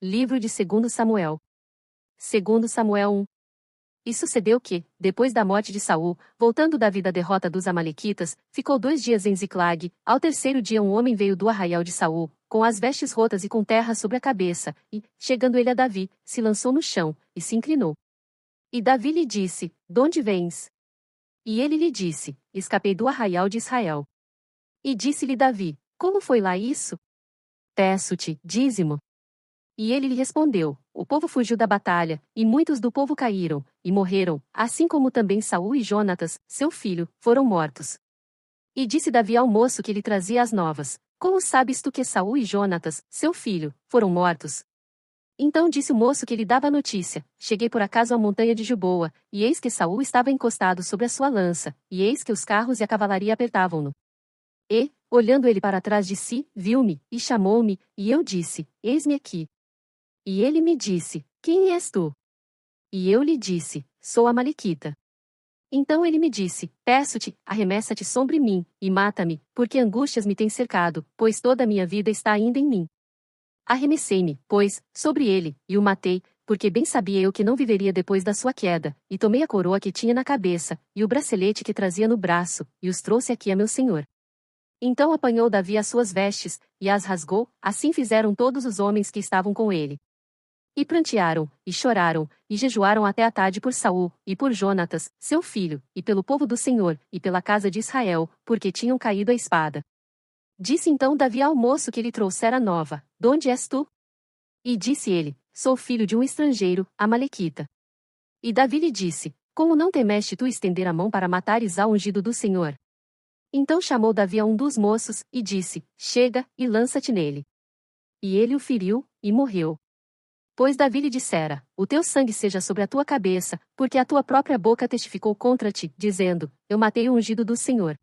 Livro de 2 Samuel. 2 Samuel 1. E sucedeu que, depois da morte de Saul, voltando Davi da derrota dos amalequitas, ficou 2 dias em Ziclague. Ao terceiro dia um homem veio do arraial de Saul, com as vestes rotas e com terra sobre a cabeça, e, chegando ele a Davi, se lançou no chão, e se inclinou. E Davi lhe disse: Donde vens? E ele lhe disse: Escapei do arraial de Israel. E disse-lhe Davi: Como foi lá isso? Peço-te, dízimo. E ele lhe respondeu: O povo fugiu da batalha, e muitos do povo caíram, e morreram, assim como também Saul e Jonatas, seu filho, foram mortos. E disse Davi ao moço que lhe trazia as novas: Como sabes tu que Saul e Jonatas, seu filho, foram mortos? Então disse o moço que lhe dava a notícia: Cheguei por acaso à montanha de Gilboa, e eis que Saul estava encostado sobre a sua lança, e eis que os carros e a cavalaria apertavam-no. E, olhando ele para trás de si, viu-me, e chamou-me, e eu disse: Eis-me aqui. E ele me disse: Quem és tu? E eu lhe disse: Sou a Malequita. Então ele me disse: Peço-te, arremessa-te sobre mim, e mata-me, porque angústias me têm cercado, pois toda a minha vida está ainda em mim. Arremessei-me, pois, sobre ele, e o matei, porque bem sabia eu que não viveria depois da sua queda, e tomei a coroa que tinha na cabeça, e o bracelete que trazia no braço, e os trouxe aqui a meu senhor. Então apanhou Davi as suas vestes, e as rasgou, assim fizeram todos os homens que estavam com ele. E prantearam, e choraram, e jejuaram até a tarde por Saul, e por Jonatas, seu filho, e pelo povo do Senhor, e pela casa de Israel, porque tinham caído à espada. Disse então Davi ao moço que lhe trouxera nova: Donde és tu? E disse ele: Sou filho de um estrangeiro, amalequita. E Davi lhe disse: Como não temeste tu estender a mão para matares ao ungido do Senhor? Então chamou Davi a um dos moços, e disse: Chega, e lança-te nele. E ele o feriu, e morreu. Pois Davi lhe dissera: O teu sangue seja sobre a tua cabeça, porque a tua própria boca testificou contra ti, dizendo: Eu matei o ungido do Senhor.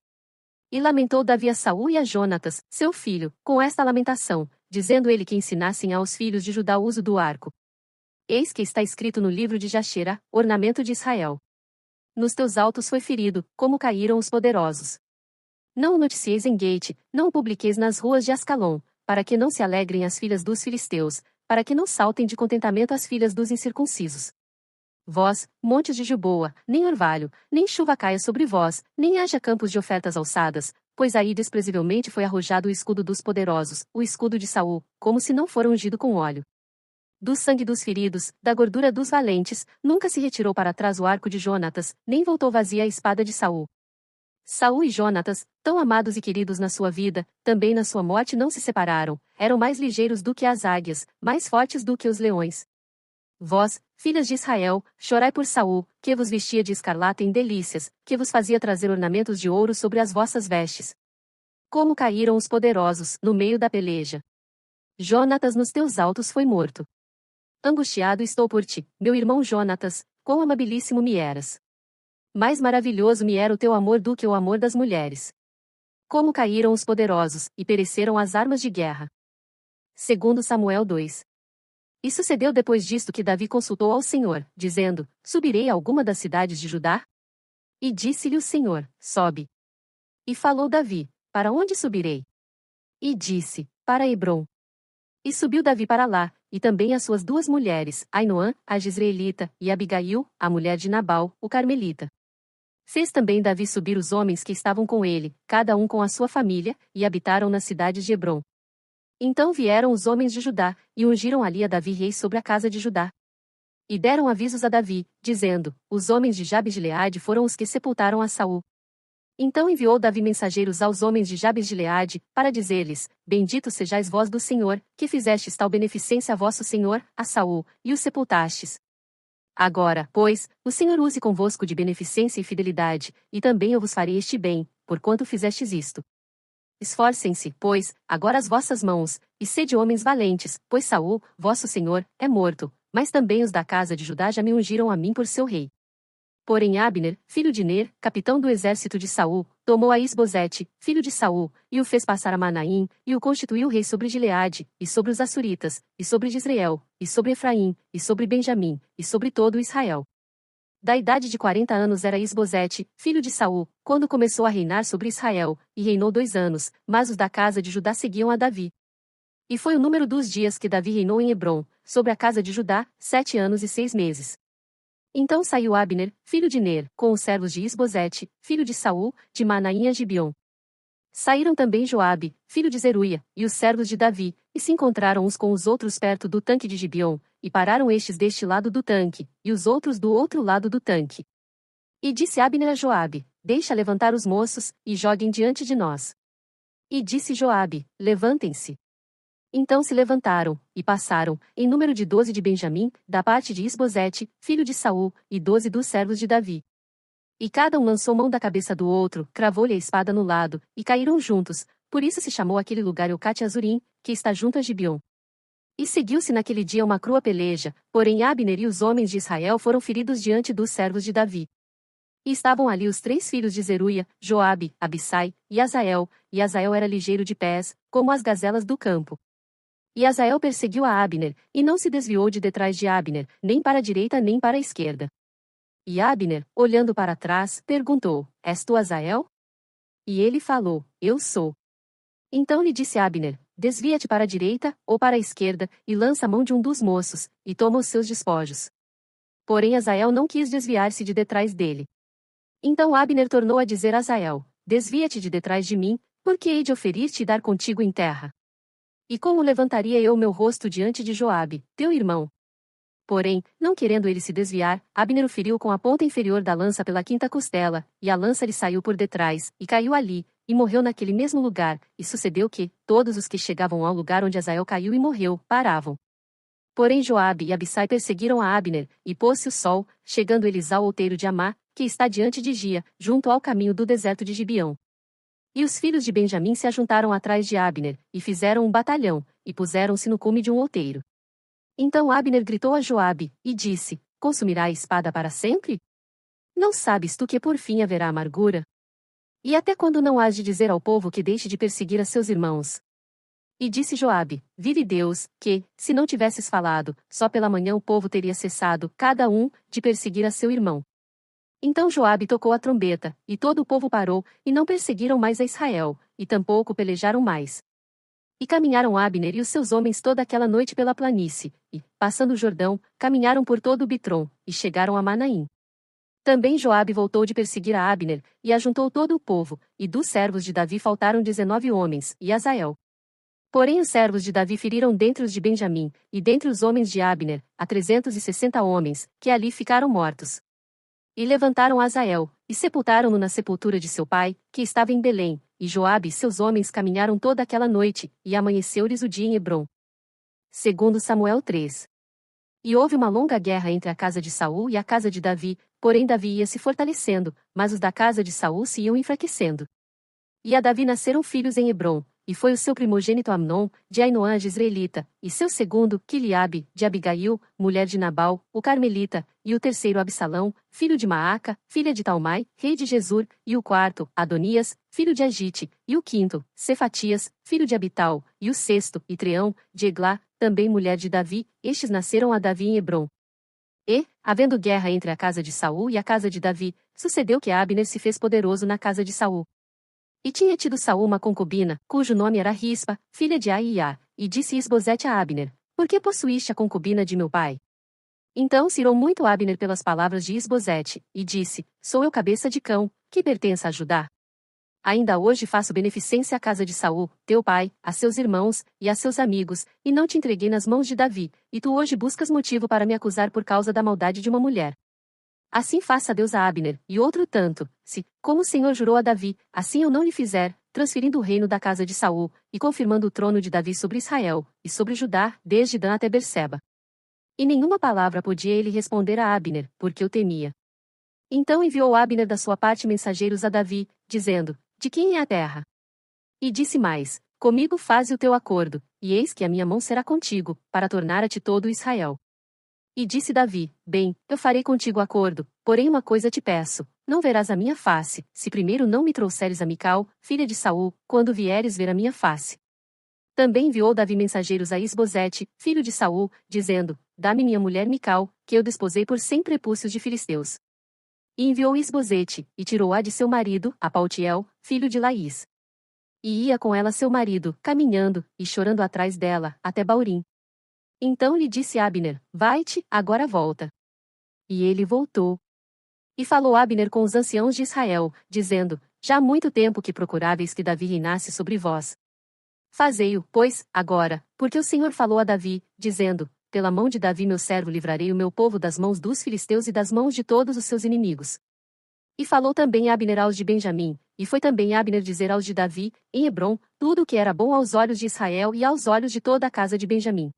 E lamentou Davi a Saul e a Jonatas, seu filho, com esta lamentação, dizendo ele que ensinassem aos filhos de Judá o uso do arco. Eis que está escrito no livro de Jaxera, ornamento de Israel. Nos teus altos foi ferido, como caíram os poderosos. Não o noticieis em Gate, não o publiqueis nas ruas de Ascalon, para que não se alegrem as filhas dos filisteus, para que não saltem de contentamento as filhas dos incircuncisos. Vós, montes de Gilboa, nem orvalho, nem chuva caia sobre vós, nem haja campos de ofertas alçadas, pois aí desprezivelmente foi arrojado o escudo dos poderosos, o escudo de Saul, como se não fora ungido com óleo. Do sangue dos feridos, da gordura dos valentes, nunca se retirou para trás o arco de Jonatas, nem voltou vazia a espada de Saul. Saul e Jonatas, tão amados e queridos na sua vida, também na sua morte não se separaram, eram mais ligeiros do que as águias, mais fortes do que os leões. Vós, filhas de Israel, chorai por Saul, que vos vestia de escarlata em delícias, que vos fazia trazer ornamentos de ouro sobre as vossas vestes. Como caíram os poderosos, no meio da peleja. Jonatas nos teus altos foi morto. Angustiado estou por ti, meu irmão Jonatas, quão amabilíssimo me eras. Mais maravilhoso me era o teu amor do que o amor das mulheres. Como caíram os poderosos, e pereceram as armas de guerra. 2 Samuel 2. E sucedeu depois disto que Davi consultou ao Senhor, dizendo: Subirei a alguma das cidades de Judá? E disse-lhe o Senhor: Sobe. E falou Davi: Para onde subirei? E disse: Para Hebrom. E subiu Davi para lá, e também as suas 2 mulheres, Ainoã, a Jezreelita, e Abigail, a mulher de Nabal, o Carmelita. Fez também Davi subir os homens que estavam com ele, cada um com a sua família, e habitaram na cidade de Hebrom. Então vieram os homens de Judá, e ungiram ali a Davi rei sobre a casa de Judá. E deram avisos a Davi, dizendo: Os homens de Jabes de Gileade foram os que sepultaram a Saul. Então enviou Davi mensageiros aos homens de Jabes de Gileade, para dizer-lhes: Benditos sejais vós do Senhor, que fizestes tal beneficência a vosso senhor, a Saul, e o sepultastes. Agora, pois, o Senhor use convosco de beneficência e fidelidade, e também eu vos farei este bem, porquanto fizestes isto. Esforcem-se, pois, agora as vossas mãos, e sede homens valentes, pois Saul, vosso senhor, é morto, mas também os da casa de Judá já me ungiram a mim por seu rei. Porém Abner, filho de Ner, capitão do exército de Saul, tomou a Isbosete, filho de Saul, e o fez passar a Manaim, e o constituiu rei sobre Gileade, e sobre os Assuritas, e sobre Jezreel, e sobre Efraim, e sobre Benjamim, e sobre todo Israel. Da idade de 40 anos era Isbosete, filho de Saul, quando começou a reinar sobre Israel, e reinou 2 anos, mas os da casa de Judá seguiam a Davi. E foi o número dos dias que Davi reinou em Hebrom, sobre a casa de Judá, 7 anos e 6 meses. Então saiu Abner, filho de Ner, com os servos de Isbosete, filho de Saul, de Manaim a Gibeon. Saíram também Joabe, filho de Zeruia, e os servos de Davi, e se encontraram uns com os outros perto do tanque de Gibeon, e pararam estes deste lado do tanque, e os outros do outro lado do tanque. E disse Abner a Joabe: Deixa levantar os moços, e joguem diante de nós. E disse Joabe: Levantem-se. Então se levantaram, e passaram, em número de 12 de Benjamim, da parte de Isbosete, filho de Saul, e 12 dos servos de Davi. E cada um lançou mão da cabeça do outro, cravou-lhe a espada no lado, e caíram juntos, por isso se chamou aquele lugar Eucate Azurim, que está junto a Gibeon. E seguiu-se naquele dia uma crua peleja, porém Abner e os homens de Israel foram feridos diante dos servos de Davi. E estavam ali os 3 filhos de Zeruia, Joabe, Abissai, e Azael era ligeiro de pés, como as gazelas do campo. E Azael perseguiu a Abner, e não se desviou de detrás de Abner, nem para a direita nem para a esquerda. E Abner, olhando para trás, perguntou: És tu Azael? E ele falou: Eu sou. Então lhe disse Abner: Desvia-te para a direita, ou para a esquerda, e lança a mão de um dos moços, e toma os seus despojos. Porém Azael não quis desviar-se de detrás dele. Então Abner tornou a dizer a Azael: Desvia-te de detrás de mim, porque hei de oferir-te e dar contigo em terra. E como levantaria eu meu rosto diante de Joabe, teu irmão? Porém, não querendo ele se desviar, Abner o feriu com a ponta inferior da lança pela quinta costela, e a lança lhe saiu por detrás, e caiu ali, e morreu naquele mesmo lugar, e sucedeu que, todos os que chegavam ao lugar onde Azael caiu e morreu, paravam. Porém Joabe e Abissai perseguiram a Abner, e pôs-se o sol, chegando eles ao outeiro de Amá, que está diante de Gia, junto ao caminho do deserto de Gibeão. E os filhos de Benjamim se ajuntaram atrás de Abner, e fizeram um batalhão, e puseram-se no cume de um outeiro. Então Abner gritou a Joabe, e disse: Consumirá a espada para sempre? Não sabes tu que por fim haverá amargura? E até quando não hás de dizer ao povo que deixe de perseguir a seus irmãos? E disse Joabe: Vive Deus, que, se não tivesses falado, só pela manhã o povo teria cessado, cada um, de perseguir a seu irmão. Então Joabe tocou a trombeta, e todo o povo parou, e não perseguiram mais a Israel, e tampouco pelejaram mais. E caminharam Abner e os seus homens toda aquela noite pela planície, e, passando o Jordão, caminharam por todo o Bitrom, e chegaram a Manaim. Também Joabe voltou de perseguir a Abner, e ajuntou todo o povo, e dos servos de Davi faltaram 19 homens, e Azael. Porém os servos de Davi feriram dentre os de Benjamim, e dentre os homens de Abner, a 360 homens, que ali ficaram mortos. E levantaram Azael, e sepultaram-no na sepultura de seu pai, que estava em Belém, e Joabe e seus homens caminharam toda aquela noite, e amanheceu-lhes o dia em Hebrom. Segundo Samuel 3. E houve uma longa guerra entre a casa de Saul e a casa de Davi, porém Davi ia se fortalecendo, mas os da casa de Saul se iam enfraquecendo. E a Davi nasceram filhos em Hebrom, e foi o seu primogênito Amnon, de Ainoã Jezreelita, e seu segundo, Quiliabe, de Abigail, mulher de Nabal, o Carmelita, e o terceiro Absalão, filho de Maaca, filha de Talmai, rei de Gesur, e o quarto, Adonias, filho de Agite, e o quinto, Cefatias, filho de Abital, e o sexto, Itreão, de Eglá, também mulher de Davi, estes nasceram a Davi em Hebrom. E, havendo guerra entre a casa de Saul e a casa de Davi, sucedeu que Abner se fez poderoso na casa de Saul. E tinha tido Saul uma concubina, cujo nome era Rispa, filha de Aiá, e disse Isbosete a Abner: Por que possuíste a concubina de meu pai? Então se irou muito Abner pelas palavras de Isbosete, e disse: Sou eu cabeça de cão, que pertença a Judá. Ainda hoje faço beneficência à casa de Saul, teu pai, a seus irmãos, e a seus amigos, e não te entreguei nas mãos de Davi, e tu hoje buscas motivo para me acusar por causa da maldade de uma mulher. Assim faça Deus a Abner, e outro tanto, se, como o Senhor jurou a Davi, assim eu não lhe fizer, transferindo o reino da casa de Saul, e confirmando o trono de Davi sobre Israel, e sobre Judá, desde Dan até Berseba. E nenhuma palavra podia ele responder a Abner, porque o temia. Então enviou Abner da sua parte mensageiros a Davi, dizendo: De quem é a terra? E disse mais: Comigo faze o teu acordo, e eis que a minha mão será contigo, para tornar a ti todo Israel. E disse Davi: Bem, eu farei contigo acordo, porém uma coisa te peço: não verás a minha face, se primeiro não me trouxeres a Mical, filha de Saul, quando vieres ver a minha face. Também enviou Davi mensageiros a Isbosete, filho de Saul, dizendo: Dá-me minha mulher Mical, que eu desposei por 100 prepúcios de filisteus. E enviou Isbosete, e tirou-a de seu marido, a Paltiel, filho de Laís. E ia com ela seu marido, caminhando, e chorando atrás dela, até Baurim. Então lhe disse Abner: Vai-te, agora volta. E ele voltou. E falou Abner com os anciãos de Israel, dizendo: Já há muito tempo que procuráveis que Davi reinasse sobre vós. Fazei-o, pois, agora, porque o Senhor falou a Davi, dizendo: Pela mão de Davi meu servo livrarei o meu povo das mãos dos filisteus e das mãos de todos os seus inimigos. E falou também Abner aos de Benjamim, e foi também Abner dizer aos de Davi, em Hebrom, tudo o que era bom aos olhos de Israel e aos olhos de toda a casa de Benjamim.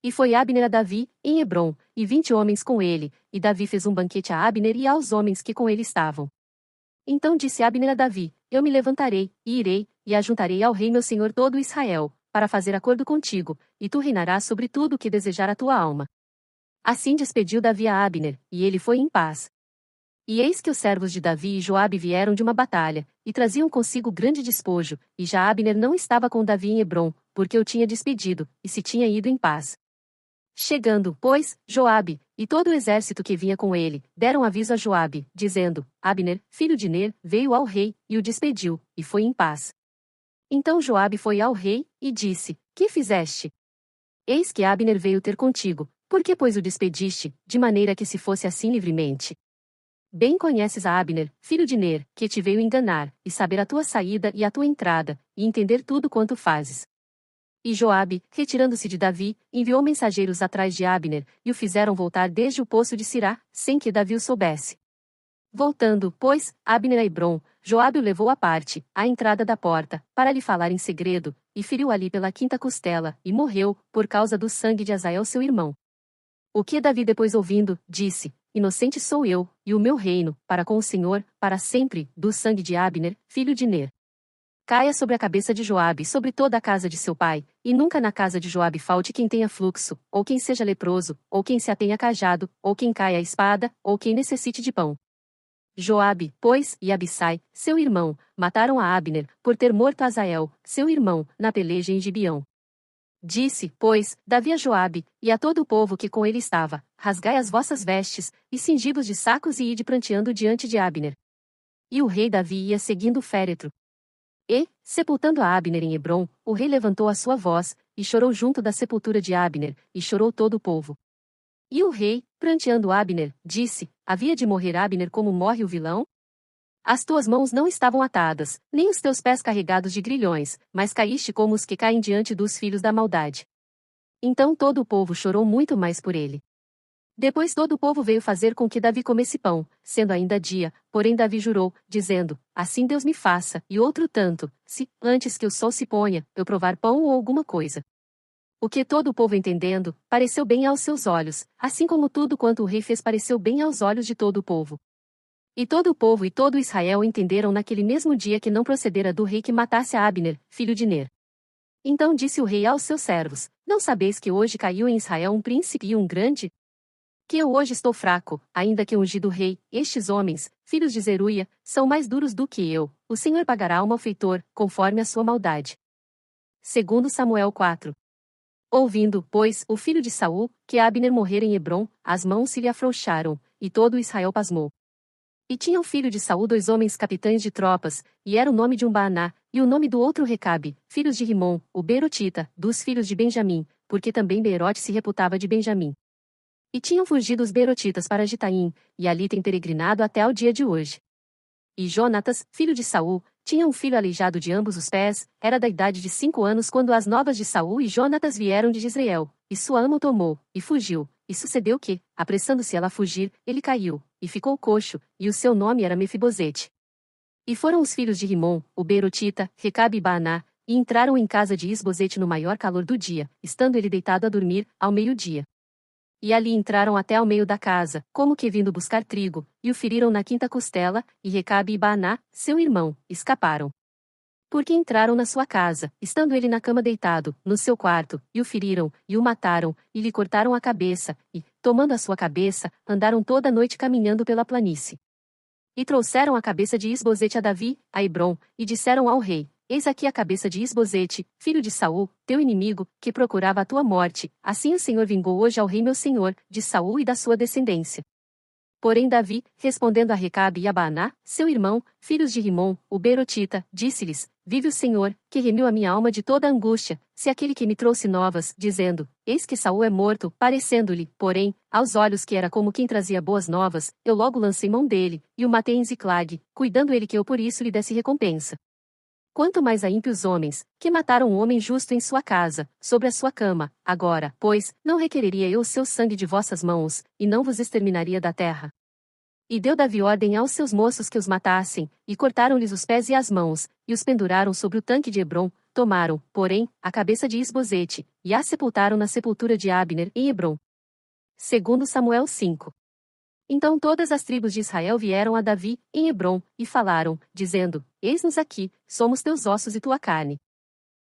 E foi Abner a Davi, em Hebrom, e 20 homens com ele, e Davi fez um banquete a Abner e aos homens que com ele estavam. Então disse Abner a Davi: Eu me levantarei, e irei, e ajuntarei ao rei meu senhor todo Israel, para fazer acordo contigo, e tu reinarás sobre tudo o que desejar a tua alma. Assim despediu Davi a Abner, e ele foi em paz. E eis que os servos de Davi e Joabe vieram de uma batalha, e traziam consigo grande despojo, e já Abner não estava com Davi em Hebrom, porque o tinha despedido, e se tinha ido em paz. Chegando, pois, Joabe, e todo o exército que vinha com ele, deram aviso a Joabe, dizendo: Abner, filho de Ner, veio ao rei, e o despediu, e foi em paz. Então Joabe foi ao rei, e disse: Que fizeste? Eis que Abner veio ter contigo, por que pois o despediste, de maneira que se fosse assim livremente? Bem conheces a Abner, filho de Ner, que te veio enganar, e saber a tua saída e a tua entrada, e entender tudo quanto fazes. E Joabe, retirando-se de Davi, enviou mensageiros atrás de Abner, e o fizeram voltar desde o poço de Sirá, sem que Davi o soubesse. Voltando, pois, Abner a Hebrom, Joabe o levou à parte, à entrada da porta, para lhe falar em segredo, e feriu ali pela quinta costela, e morreu, por causa do sangue de Azael seu irmão. O que Davi depois ouvindo, disse: Inocente sou eu, e o meu reino, para com o Senhor, para sempre, do sangue de Abner, filho de Ner. Caia sobre a cabeça de Joabe e sobre toda a casa de seu pai, e nunca na casa de Joabe falte quem tenha fluxo, ou quem seja leproso, ou quem se atenha cajado, ou quem caia a espada, ou quem necessite de pão. Joabe, pois, e Abissai, seu irmão, mataram a Abner, por ter morto Azael, seu irmão, na peleja em Gibeão. Disse, pois, Davi a Joabe, e a todo o povo que com ele estava: Rasgai as vossas vestes, e cingi-vos de sacos e ide pranteando diante de Abner. E o rei Davi ia seguindo o féretro. E, sepultando a Abner em Hebrom, o rei levantou a sua voz, e chorou junto da sepultura de Abner, e chorou todo o povo. E o rei, pranteando Abner, disse: Havia de morrer Abner como morre o vilão? As tuas mãos não estavam atadas, nem os teus pés carregados de grilhões, mas caíste como os que caem diante dos filhos da maldade. Então todo o povo chorou muito mais por ele. Depois todo o povo veio fazer com que Davi comesse pão, sendo ainda dia, porém Davi jurou, dizendo: Assim Deus me faça, e outro tanto, se, antes que o sol se ponha, eu provar pão ou alguma coisa. O que todo o povo entendendo, pareceu bem aos seus olhos, assim como tudo quanto o rei fez pareceu bem aos olhos de todo o povo. E todo o povo e todo Israel entenderam naquele mesmo dia que não procedera do rei que matasse a Abner, filho de Ner. Então disse o rei aos seus servos: Não sabeis que hoje caiu em Israel um príncipe e um grande? Que eu hoje estou fraco, ainda que ungido rei, estes homens, filhos de Zeruia, são mais duros do que eu, o Senhor pagará ao malfeitor, conforme a sua maldade. Segundo Samuel 4. Ouvindo, pois, o filho de Saul, que Abner morrera em Hebrom, as mãos se lhe afrouxaram, e todo Israel pasmou. E tinha o filho de Saul 2 homens capitães de tropas, e era o nome de um Baaná, e o nome do outro Recabe, filhos de Rimom, o Beerotita, dos filhos de Benjamim, porque também Beerote se reputava de Benjamim. E tinham fugido os Beerotitas para Gitaim, e ali têm peregrinado até ao dia de hoje. E Jonatas, filho de Saul, tinha um filho aleijado de ambos os pés, era da idade de 5 anos quando as novas de Saul e Jonatas vieram de Jezreel, e sua ama o tomou, e fugiu, e sucedeu que, apressando-se ela a fugir, ele caiu, e ficou coxo, e o seu nome era Mefibosete. E foram os filhos de Rimom, o Beerotita, Recabe e Baaná, e entraram em casa de Isbosete no maior calor do dia, estando ele deitado a dormir, ao meio-dia. E ali entraram até ao meio da casa, como que vindo buscar trigo, e o feriram na quinta costela, e Recabe e Baaná, seu irmão, escaparam. Porque entraram na sua casa, estando ele na cama deitado, no seu quarto, e o feriram, e o mataram, e lhe cortaram a cabeça, e, tomando a sua cabeça, andaram toda a noite caminhando pela planície. E trouxeram a cabeça de Isbosete a Davi, a Hebrom, e disseram ao rei: Eis aqui a cabeça de Isbosete, filho de Saul, teu inimigo, que procurava a tua morte, assim o Senhor vingou hoje ao rei meu senhor, de Saul e da sua descendência. Porém Davi, respondendo a Recabe e a Baaná, seu irmão, filhos de Rimom, o Beerotita, disse-lhes: vive o Senhor, que remiu a minha alma de toda angústia, se aquele que me trouxe novas, dizendo, eis que Saul é morto, parecendo-lhe, porém, aos olhos que era como quem trazia boas novas, eu logo lancei mão dele, e o matei em Ziclague, cuidando ele que eu por isso lhe desse recompensa. Quanto mais a ímpios homens, que mataram um homem justo em sua casa, sobre a sua cama, agora, pois, não requereria eu o seu sangue de vossas mãos, e não vos exterminaria da terra. E deu Davi ordem aos seus moços que os matassem, e cortaram-lhes os pés e as mãos, e os penduraram sobre o tanque de Hebrom, tomaram, porém, a cabeça de Isbosete, e a sepultaram na sepultura de Abner, em Hebrom. Segundo Samuel 5. Então todas as tribos de Israel vieram a Davi, em Hebrom, e falaram, dizendo, eis-nos aqui, somos teus ossos e tua carne.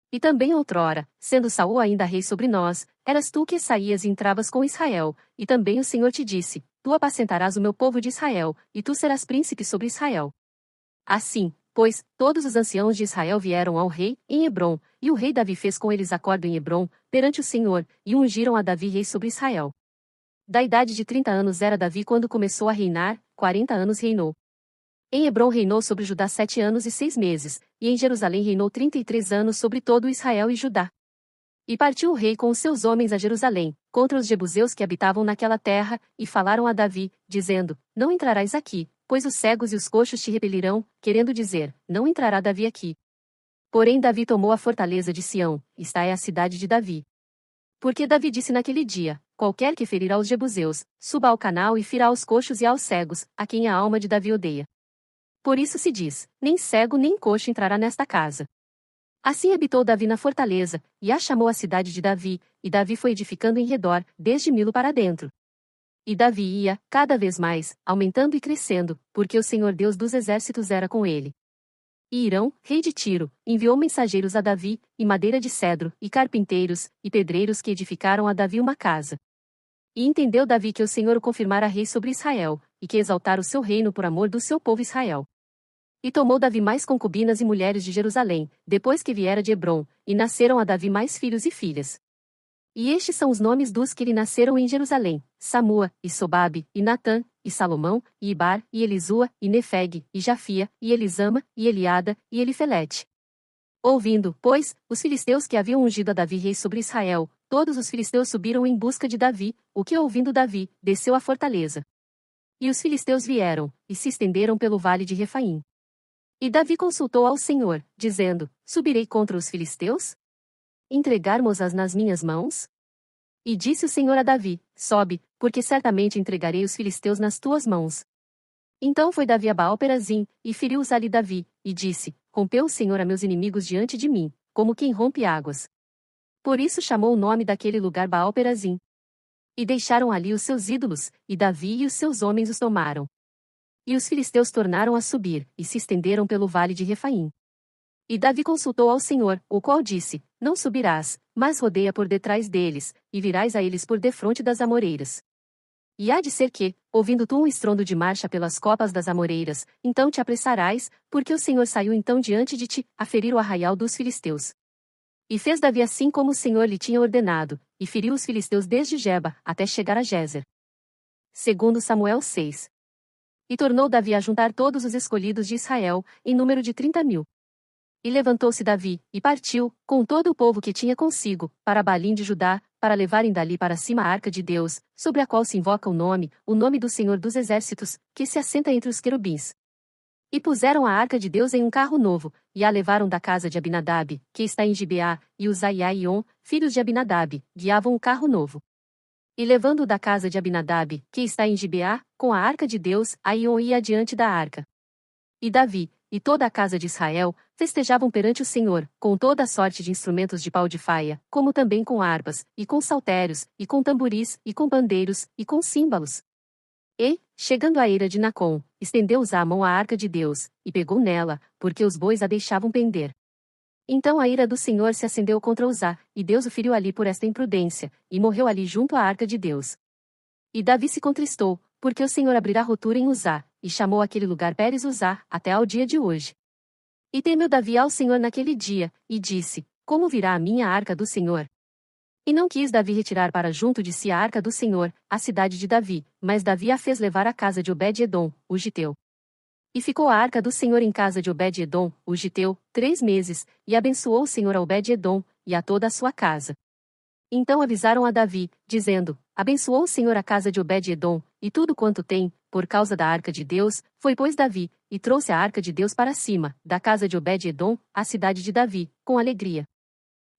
E também outrora, sendo Saul ainda rei sobre nós, eras tu que saías e entravas com Israel, e também o Senhor te disse, tu apacentarás o meu povo de Israel, e tu serás príncipe sobre Israel. Assim, pois, todos os anciãos de Israel vieram ao rei, em Hebrom, e o rei Davi fez com eles acordo em Hebrom, perante o Senhor, e ungiram a Davi rei sobre Israel. Da idade de 30 anos era Davi quando começou a reinar, 40 anos reinou. Em Hebrom reinou sobre Judá 7 anos e 6 meses, e em Jerusalém reinou 33 anos sobre todo Israel e Judá. E partiu o rei com os seus homens a Jerusalém, contra os jebuseus que habitavam naquela terra, e falaram a Davi, dizendo, não entrarás aqui, pois os cegos e os coxos te repelirão, querendo dizer, não entrará Davi aqui. Porém Davi tomou a fortaleza de Sião, esta é a cidade de Davi. Porque Davi disse naquele dia, qualquer que ferir aos jebuseus, suba ao canal e fira aos coxos e aos cegos, a quem a alma de Davi odeia. Por isso se diz, nem cego nem coxo entrará nesta casa. Assim habitou Davi na fortaleza, e a chamou a cidade de Davi, e Davi foi edificando em redor, desde Milo para dentro. E Davi ia, cada vez mais, aumentando e crescendo, porque o Senhor Deus dos exércitos era com ele. E Hirão, rei de Tiro, enviou mensageiros a Davi, e madeira de cedro, e carpinteiros, e pedreiros que edificaram a Davi uma casa. E entendeu Davi que o Senhor o confirmara rei sobre Israel, e que exaltara o seu reino por amor do seu povo Israel. E tomou Davi mais concubinas e mulheres de Jerusalém, depois que viera de Hebrom, e nasceram a Davi mais filhos e filhas. E estes são os nomes dos que lhe nasceram em Jerusalém: Samua, e Sobabe, e Natã, e Salomão, e Ibar, e Elisua, e Nefeg, e Jafia, e Elisama, e Eliada, e Elifelete. Ouvindo, pois, os filisteus que haviam ungido a Davi rei sobre Israel, todos os filisteus subiram em busca de Davi, o que ouvindo Davi, desceu à fortaleza. E os filisteus vieram, e se estenderam pelo vale de Refaim. E Davi consultou ao Senhor, dizendo, subirei contra os filisteus? Entregarmos-as nas minhas mãos? E disse o Senhor a Davi, sobe, porque certamente entregarei os filisteus nas tuas mãos. Então foi Davi a Baal-Perazim, e feriu-os ali Davi, e disse, rompeu o Senhor a meus inimigos diante de mim, como quem rompe águas. Por isso chamou o nome daquele lugar Baal-Perazim. E deixaram ali os seus ídolos, e Davi e os seus homens os tomaram. E os filisteus tornaram a subir, e se estenderam pelo vale de Refaim. E Davi consultou ao Senhor, o qual disse, não subirás, mas rodeia por detrás deles, e virás a eles por defronte das amoreiras. E há de ser que, ouvindo tu um estrondo de marcha pelas copas das amoreiras, então te apressarás, porque o Senhor saiu então diante de ti, a ferir o arraial dos filisteus. E fez Davi assim como o Senhor lhe tinha ordenado, e feriu os filisteus desde Geba, até chegar a Gézer. Segundo Samuel 6. E tornou Davi a juntar todos os escolhidos de Israel, em número de 30.000. E levantou-se Davi, e partiu, com todo o povo que tinha consigo, para Balim de Judá, para levarem dali para cima a arca de Deus, sobre a qual se invoca o nome do Senhor dos Exércitos, que se assenta entre os querubins. E puseram a arca de Deus em um carro novo, e a levaram da casa de Abinadab, que está em Gibeá, e Uzai e Aion, filhos de Abinadab, guiavam o carro novo. E levando-o da casa de Abinadab, que está em Gibeá, com a arca de Deus, Aion ia adiante da arca. E Davi, e toda a casa de Israel, festejavam perante o Senhor, com toda a sorte de instrumentos de pau de faia, como também com harpas, e com saltérios, e com tamboris, e com pandeiros, e com símbalos. E, chegando à eira de Nacon, estendeu Uzá a mão à arca de Deus, e pegou nela, porque os bois a deixavam pender. Então a ira do Senhor se acendeu contra Uzá, e Deus o feriu ali por esta imprudência, e morreu ali junto à arca de Deus. E Davi se contristou, porque o Senhor abrirá rotura em Uzá, e chamou aquele lugar Pérez Uzá, até ao dia de hoje. E temeu Davi ao Senhor naquele dia, e disse, como virá a minha arca do Senhor? E não quis Davi retirar para junto de si a arca do Senhor, a cidade de Davi, mas Davi a fez levar à casa de Obed-edom, o giteu. E ficou a arca do Senhor em casa de Obed-edom, o giteu, 3 meses, e abençoou o Senhor a Obed-edom, e a toda a sua casa. Então avisaram a Davi, dizendo: Abençoou o Senhor a casa de Obed-edom, e tudo quanto tem, por causa da arca de Deus. Foi, pois, Davi, e trouxe a arca de Deus para cima, da casa de Obed-edom, à cidade de Davi, com alegria.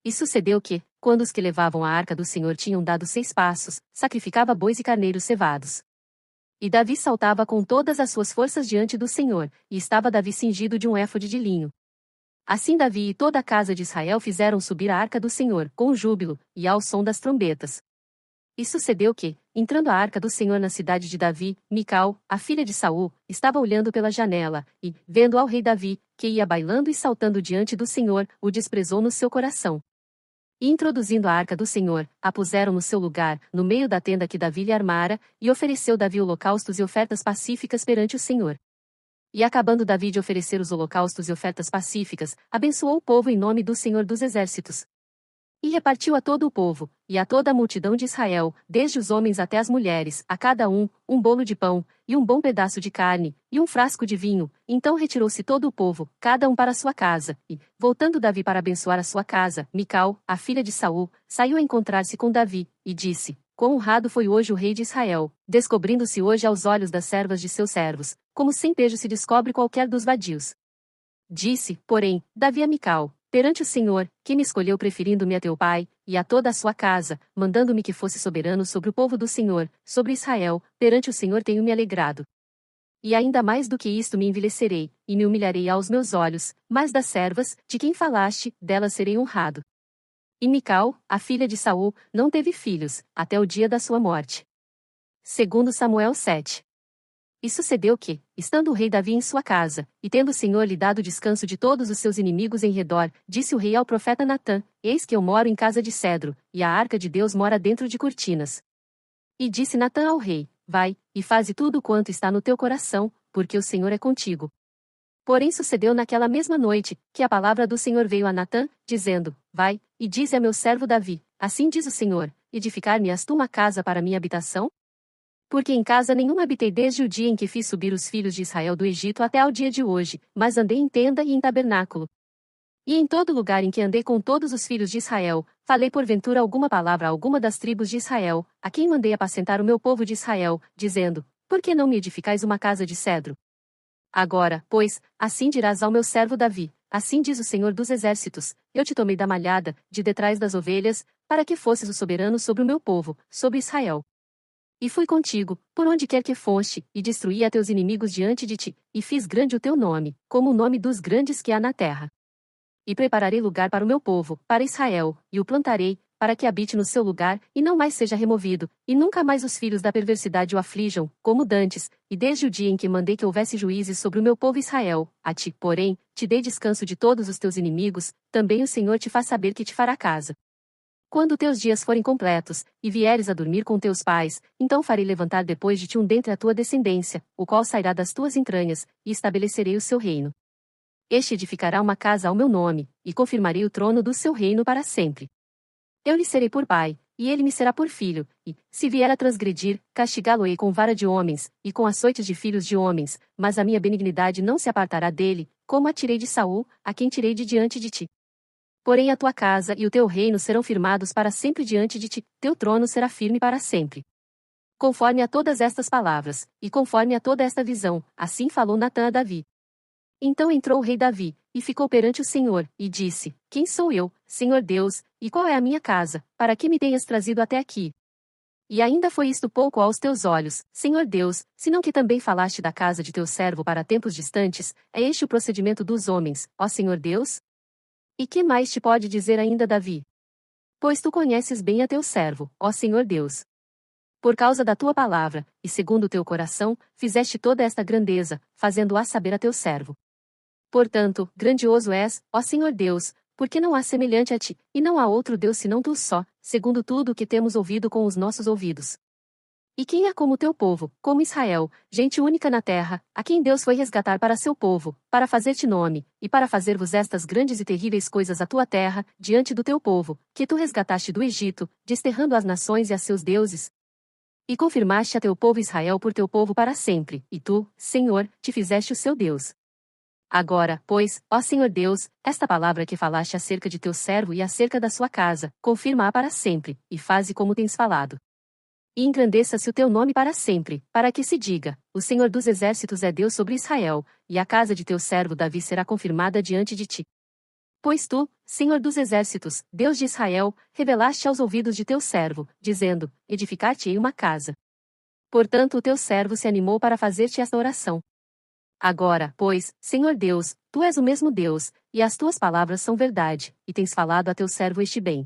E sucedeu que, quando os que levavam a arca do Senhor tinham dado 6 passos, sacrificava bois e carneiros cevados. E Davi saltava com todas as suas forças diante do Senhor, e estava Davi cingido de um éfode de linho. Assim Davi e toda a casa de Israel fizeram subir a arca do Senhor, com júbilo, e ao som das trombetas. E sucedeu que, entrando a arca do Senhor na cidade de Davi, Mical, a filha de Saul, estava olhando pela janela, e, vendo ao rei Davi, que ia bailando e saltando diante do Senhor, o desprezou no seu coração. E introduzindo a arca do Senhor, a puseram no seu lugar, no meio da tenda que Davi lhe armara, e ofereceu Davi holocaustos e ofertas pacíficas perante o Senhor. E acabando Davi de oferecer os holocaustos e ofertas pacíficas, abençoou o povo em nome do Senhor dos Exércitos. E repartiu a todo o povo, e a toda a multidão de Israel, desde os homens até as mulheres, a cada um bolo de pão, e um bom pedaço de carne, e um frasco de vinho. Então retirou-se todo o povo, cada um para sua casa, e, voltando Davi para abençoar a sua casa, Mical, a filha de Saul, saiu a encontrar-se com Davi, e disse: Quão honrado foi hoje o rei de Israel, descobrindo-se hoje aos olhos das servas de seus servos, como sem pejo se descobre qualquer dos vadios. Disse, porém, Davi a Mical: Perante o Senhor, que me escolheu preferindo-me a teu pai, e a toda a sua casa, mandando-me que fosse soberano sobre o povo do Senhor, sobre Israel, perante o Senhor tenho-me alegrado. E ainda mais do que isto me envelhecerei, e me humilharei aos meus olhos, mas das servas, de quem falaste, delas serei honrado. E Mical, a filha de Saul, não teve filhos, até o dia da sua morte. Segundo Samuel 7. E sucedeu que, estando o rei Davi em sua casa, e tendo o Senhor lhe dado descanso de todos os seus inimigos em redor, disse o rei ao profeta Natã: Eis que eu moro em casa de cedro, e a arca de Deus mora dentro de cortinas. E disse Natã ao rei: Vai, e faze tudo quanto está no teu coração, porque o Senhor é contigo. Porém sucedeu naquela mesma noite, que a palavra do Senhor veio a Natã, dizendo: Vai, e dize a meu servo Davi: Assim diz o Senhor: Edificar-me-ás tu uma casa para minha habitação? Porque em casa nenhuma habitei desde o dia em que fiz subir os filhos de Israel do Egito até ao dia de hoje, mas andei em tenda e em tabernáculo. E em todo lugar em que andei com todos os filhos de Israel, falei porventura alguma palavra a alguma das tribos de Israel, a quem mandei apacentar o meu povo de Israel, dizendo: Por que não me edificais uma casa de cedro? Agora, pois, assim dirás ao meu servo Davi: Assim diz o Senhor dos Exércitos: Eu te tomei da malhada, de detrás das ovelhas, para que fosses o soberano sobre o meu povo, sobre Israel. E fui contigo, por onde quer que foste, e destruí a teus inimigos diante de ti, e fiz grande o teu nome, como o nome dos grandes que há na terra. E prepararei lugar para o meu povo, para Israel, e o plantarei, para que habite no seu lugar, e não mais seja removido, e nunca mais os filhos da perversidade o aflijam, como dantes, e desde o dia em que mandei que houvesse juízes sobre o meu povo Israel, a ti, porém, te dei descanso de todos os teus inimigos, também o Senhor te faz saber que te fará casa. Quando teus dias forem completos, e vieres a dormir com teus pais, então farei levantar depois de ti dentre a tua descendência, o qual sairá das tuas entranhas, e estabelecerei o seu reino. Este edificará uma casa ao meu nome, e confirmarei o trono do seu reino para sempre. Eu lhe serei por pai, e ele me será por filho, e, se vier a transgredir, castigá-lo-ei com vara de homens, e com açoites de filhos de homens, mas a minha benignidade não se apartará dele, como a tirei de Saul, a quem tirei de diante de ti. Porém a tua casa e o teu reino serão firmados para sempre diante de ti, teu trono será firme para sempre. Conforme a todas estas palavras, e conforme a toda esta visão, assim falou Natã a Davi. Então entrou o rei Davi, e ficou perante o Senhor, e disse: Quem sou eu, Senhor Deus, e qual é a minha casa, para que me tenhas trazido até aqui? E ainda foi isto pouco aos teus olhos, Senhor Deus, senão que também falaste da casa de teu servo para tempos distantes, é este o procedimento dos homens, ó Senhor Deus? E que mais te pode dizer ainda Davi? Pois tu conheces bem a teu servo, ó Senhor Deus. Por causa da tua palavra, e segundo o teu coração, fizeste toda esta grandeza, fazendo-a saber a teu servo. Portanto, grandioso és, ó Senhor Deus, porque não há semelhante a ti, e não há outro Deus senão tu só, segundo tudo o que temos ouvido com os nossos ouvidos. E quem é como teu povo, como Israel, gente única na terra, a quem Deus foi resgatar para seu povo, para fazer-te nome, e para fazer-vos estas grandes e terríveis coisas à tua terra, diante do teu povo, que tu resgataste do Egito, desterrando as nações e a seus deuses? E confirmaste a teu povo Israel por teu povo para sempre, e tu, Senhor, te fizeste o seu Deus. Agora, pois, ó Senhor Deus, esta palavra que falaste acerca de teu servo e acerca da sua casa, confirma-a para sempre, e faze como tens falado. E engrandeça-se o teu nome para sempre, para que se diga: o Senhor dos exércitos é Deus sobre Israel, e a casa de teu servo Davi será confirmada diante de ti. Pois tu, Senhor dos exércitos, Deus de Israel, revelaste aos ouvidos de teu servo, dizendo: edificar-te-ei uma casa. Portanto o teu servo se animou para fazer-te esta oração. Agora, pois, Senhor Deus, tu és o mesmo Deus, e as tuas palavras são verdade, e tens falado a teu servo este bem.